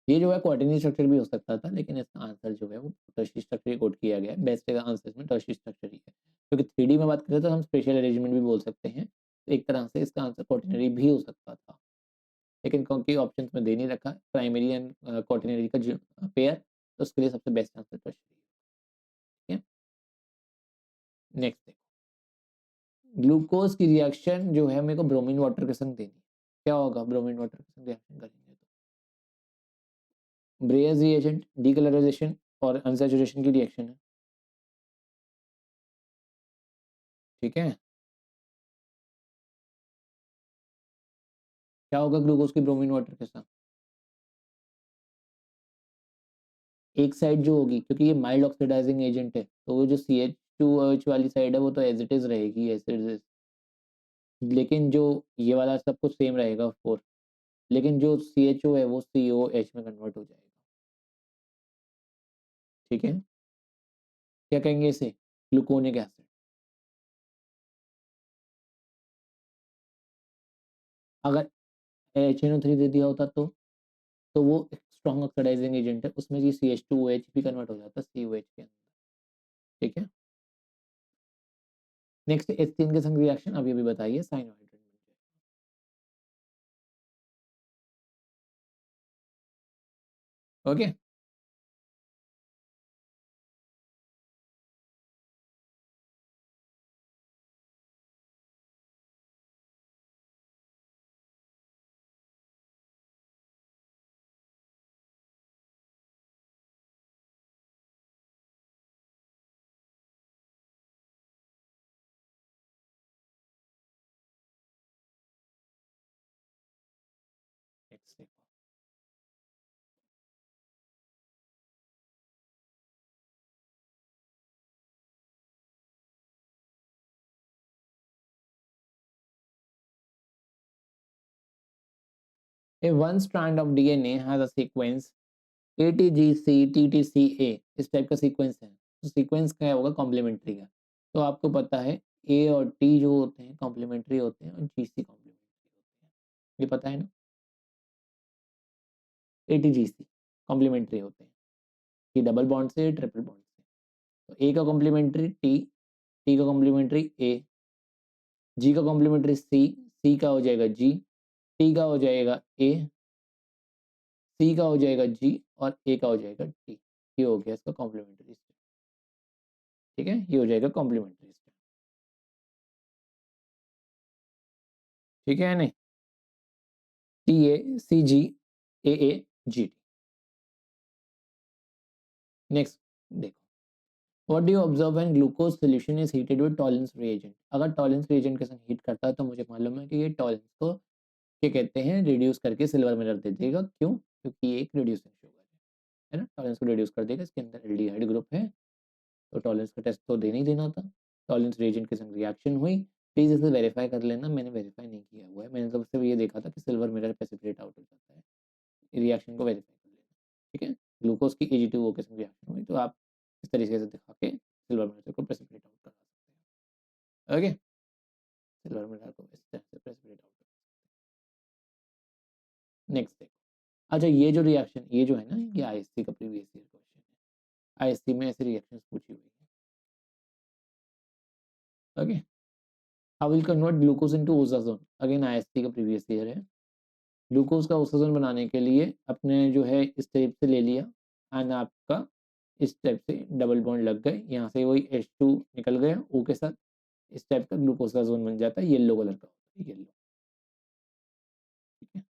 ये जो है क्वार्टरनरी स्ट्रक्चर भी हो सकता था, लेकिन इसका आंसर जो है वो टर्शियरी स्ट्रक्चर कोड किया गया है, बेस्ट आंसर इसमें टर्शियरी स्ट्रक्चर ही है, क्योंकि 3D में बात करें तो हम स्पेशल अरेंजमेंट भी बोल सकते हैं, तो एक तरह से इसका आंसर क्वार्टरनरी भी हो सकता था, लेकिन क्योंकि ऑप्शन में दे नहीं रखा प्राइमरी एंड क्वार्टरनरी का जो पेयर, तो उसके लिए सबसे बेस्ट आंसर टर्शियरी, ठीक है। नेक्स्ट देखो, ग्लूकोज की रिएक्शन जो है मेरे को ब्रोमीन वाटर के संग देनी, क्या होगा ब्रोमीन वाटर के संग रिएक्शन करेंगे तो ब्रेयर्स रिएजेंट, डीकलराइजेशन और अनसैचुरेशन की रिएक्शन है, ठीक है, क्या होगा ग्लूकोज की ब्रोमीन वाटर के साथ, एक साइड जो होगी क्योंकि ये माइल्ड ऑक्सीडाइजिंग एजेंट है, तो वो जो CH2OH वाली साइड है वो तो एज इट इज रहेगी एसिड, लेकिन जो ये वाला सब कुछ सेम रहेगा 4, लेकिन जो CHO है वो COH में कन्वर्ट हो जाएगा, ठीक है, क्या कहेंगे इसे, ग्लूकोनिक एसिड। अगर HNO3 दे दिया होता तो वो स्ट्रॉन्ग ऑक्सीडाइजिंग एजेंट है, उसमें ये CH2OH भी कन्वर्ट हो जाता है COH के अंदर। ठीक है, नेक्स्ट H3 के संग रिएक्शन अभी अभी बताइए, साइनोहाइड्रेट। ओके, नेक्स्ट देखो, if one strand of DNA has a sequence ATGC TTCA, इस टाइप का सीक्वेंस है, तो सीक्वेंस क्या होगा, कॉम्प्लीमेंट्री का। तो आपको पता है A और T जो होते हैं कॉम्प्लीमेंट्री होते हैं और GC कॉम्प्लीमेंट्री होते हैं, ये पता है ना। ATGC कॉम्प्लीमेंट्री होते हैं, कि डबल बॉन्ड से ट्रिपल बॉन्ड से। तो A का कॉम्प्लीमेंट्री T, T का कॉम्प्लीमेंट्री A, G का कॉम्प्लीमेंट्री C, C का हो जाएगा G, T का हो जाएगा A, C का हो जाएगा G और A का हो जाएगा T। ये हो गया इसका कॉम्प्लीमेंट्री स्टेट। ठीक है, ये हो जाएगा कॉम्प्लीमेंट्री स्टेट। ठीक है, नहीं TACGAAGT। नेक्स्ट देखो, what do you observe when glucose solution is heated with tolerance reagent. अगर टॉलरेंस रिएजेंट के साथ हीट करता है तो मुझे मालूम है कि ये टॉलरेंस को क्या कहते हैं, रिड्यूस करके सिल्वर मिरर दे देगा। क्यों? क्योंकि ये एक रिड्यूसिंग शुगर है ना, टॉलरेंस को रिड्यूस कर देगा। इसके अंदर एल्डिहाइड ग्रुप है, तो टॉलरेंस का टेस्ट तो देना ही देना था। टॉलरेंस रिएजेंट के संग रिएक्शन हुई, प्लीज इसे वेरीफाई कर लेना, मैंने वेरीफाई नहीं किया हुआ है, मैंने तो सिर्फ ये देखा था कि सिल्वर मिरर प्रेसिपिटेट आउट हो जाता है, रिएक्शन को वेरीफाई कर लेना। ठीक है, ग्लूकोज की AG2O के संग रिएक्शन हुई, तो आप इस तरीके से दिखा के सिल्वर मिरर को प्रेसिपिटेट आउट करा सकते हैं। ओके, सिल्वर मिरर को इस तरह से प्रेसिपिटेट आउट कर। नेक्स्ट देखो, अच्छा ये जो रिएक्शन, ये जो है ना, ये ISC का प्रीवियस ईयर क्वेश्चन है, ISC में ऐसे रिएक्शंस पूछी हुई है। Okay, how will convert glucose into osazone, again ISC का प्रीवियस ईयर है। ग्लूकोज का ओज़ाज़ोन बनाने के लिए अपने जो है इस टाइप से ले लिया, एंड आपका इस टाइप से डबल बॉन्ड लग गए, यहाँ से वही H2 निकल गया O के साथ, इस टाइप का ग्लूकोज का जोन बन जाता है, येलो कलर का होता है, येलो। ठीक है,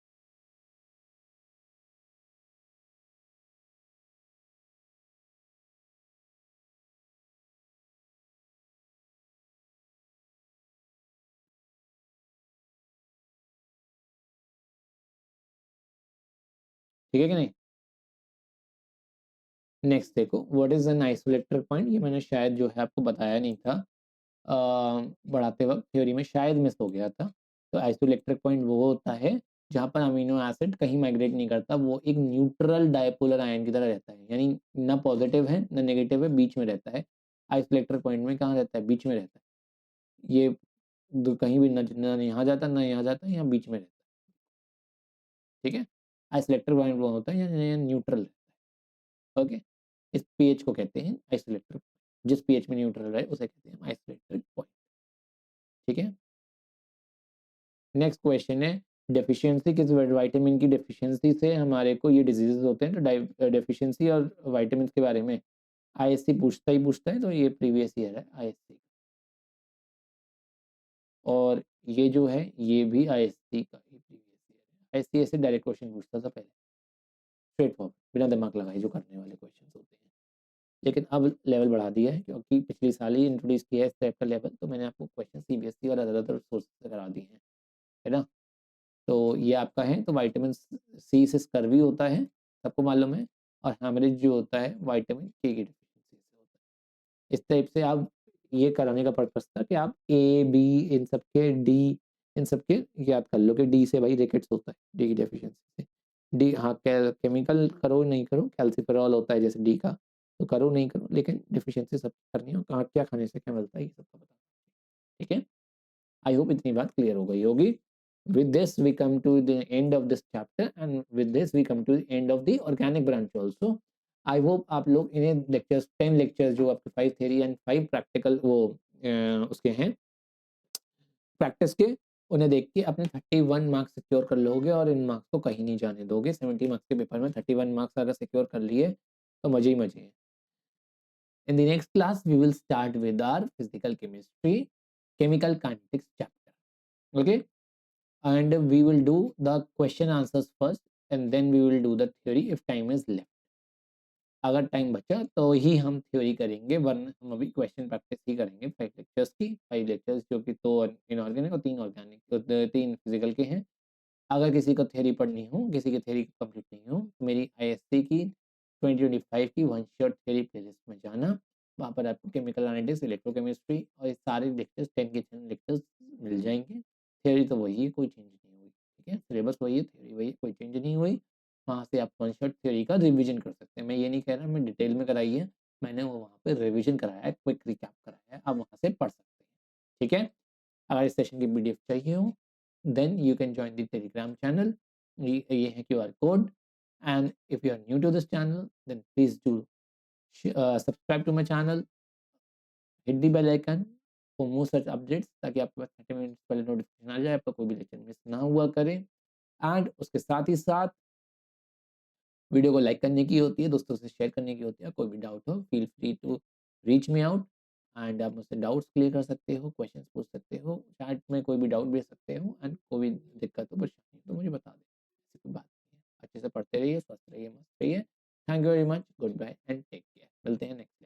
ठीक है कि नहीं। नेक्स्ट देखो, what is an isoelectric point, ये मैंने शायद जो है आपको बताया नहीं था, पढ़ाते वक्त थ्योरी में शायद मिस हो गया था। तो आइसोइलेक्ट्रिक पॉइंट वो होता है जहाँ पर अमीनो एसिड कहीं माइग्रेट नहीं करता, वो एक न्यूट्रल डायपोलर आयन की तरह रहता है, यानी ना पॉजिटिव है ना नेगेटिव है, बीच में रहता है। आइसोइलेक्ट्रिक पॉइंट में कहाँ रहता है, बीच में रहता है। ये कहीं भी ना यहाँ जाता ना यहाँ जाता, यहाँ बीच में रहता है। ठीक है, आइसोइलेक्ट्रिक पॉइंट वो होता है यहाँ न्यूट्रल रहता है। ओके, इस पीएच को कहते हैं आइसोइलेक्ट्रिक, जिस पीएच में न्यूट्रल है उसे कहते हैं आइसोइलेक्ट्रिक पॉइंट। ठीक है, नेक्स्ट क्वेश्चन है, डेफिशिएंसी, किस विटामिन की डेफिशिएंसी से हमारे को ये डिजीजेस होते हैं। तो डेफिशिएंसी और विटामिन के बारे में ISC पूछता ही पूछता है, तो ये प्रीवियस ईयर है ISC। और ये जो है ये भी ISC का ही प्रीवियस ईयर है। ISC ऐसे डायरेक्ट क्वेश्चन पूछता था पहले, स्ट्रेट फॉरवर्ड, बिना दिमाग लगाए जो करने वाले क्वेश्चन होते हैं। लेकिन अब लेवल बढ़ा दिया है, क्योंकि पिछली साल ही इंट्रोड्यूस किया है इस टाइप का लेवल, तो मैंने आपको क्वेश्चन CBSE और अदर सोर्स से करा दिए हैं, है ना। तो ये आपका है, तो विटामिन C से स्कर्वी होता है, सबको मालूम है, और हेमरेज जो होता है विटामिन K की डेफिशिएंसी से होता है। इस टाइप से आप ये कराने का पर्पस था कि आप A B इन सब के D, इन सब के याद कर लो कि D से भाई रिकेट्स होता है, D की डेफिशिएंसी से। D हाँ, केमिकल करो नहीं करो, कैल्सिफेरॉल होता है जैसे D का, तो करो नहीं करो, लेकिन डिफिशिएंसी सब करनी हो, कहाँ क्या खाने से क्या मिलता है ये सब तो बता, ठीक है। आई होप इतनी बात क्लियर हो गई होगी। With this we come to the end of this chapter and with this we come to the end of the organic branch also. I hope आप लोग इन्हें लेक्चर्स 10 लेक्चर्स जो आपके 5 थ्योरी एंड 5 प्रैक्टिकल वो उसके हैं प्रैक्टिस के, उन्हें देख के अपने 31 मार्क्स सिक्योर कर लोगे और इन मार्क्स को कहीं नहीं जाने दोगे। 70 मार्क्स के पेपर में 31 मार्क्स अगर सिक्योर कर लिए तो मजे ही मजे हैं। In the next class, we will start with our physical chemistry, chemical kinetics chapter. Okay, and we will do the question answers first, and then we will do the theory if time is left. अगर टाइम बचा तो ही हम थ्योरी करेंगे, वरना हम अभी क्वेश्चन प्रैक्टिस ही करेंगे 5 लेक्चर्स की। 5 लेक्चर्स जो कि 2 इनऑर्गेनिक और 3 ऑर्गेनिक, तो 3 फिजिकल के हैं। अगर किसी को थ्योरी पढ़नी हो, किसी की थ्योरी कंप्लीट नहीं हो, तो मेरी आईएससी की 2025 की वन शॉट थ्योरी प्लेलिस्ट में जाना, वहाँ पर आपको केमिकल एनालिटिक्स, इलेक्ट्रोकेमिस्ट्री और ये सारे लेक्चर्स 10 के 10 लेक्चर्स मिल जाएंगे। थ्योरी तो वही है, कोई चेंज नहीं हुई, ठीक है। सिलेबस वही है, थ्योरी वही है, कोई चेंज नहीं हुई। वहाँ से आप वन शॉट थ्योरी का रिविजन कर सकते हैं। मैं ये नहीं कह रहा मैं डिटेल में कराई है, मैंने वो वहाँ पे रिविजन कराया है, क्विक रिकैप कराया है, आप वहाँ से पढ़ सकते हैं, ठीक है। अगर इस सेशन की पीडीएफ चाहिए हो, then you can join the telegram channel. ये है QR code, and if you are new to this channel then please do subscribe to my channel, hit the bell icon for more such updates, ताकि आपके पास 30 मिनट्स पहले नोटिफिकेशन आ जाए, आपका कोई भी लेक्चर मिस ना हुआ करे। एंड उसके साथ ही साथ वीडियो को लाइक करने की होती है, दोस्तों से शेयर करने की होती है। कोई भी डाउट हो feel free to reach me out, and आप मुझसे डाउट्स क्लियर कर सकते हो, क्वेश्चंस पूछ सकते हो, चैट में कोई भी डाउट भेज सकते हो, एंड कोई भी दिक्कत हो परेशानी हो तो मुझे बता दें, ऐसी कोई बात नहीं है। अच्छे से पढ़ते रहिए, स्वस्थ रहिए, मस्त रहिए। Thank you very much, goodbye and take care. मिलते हैं नेक्स्ट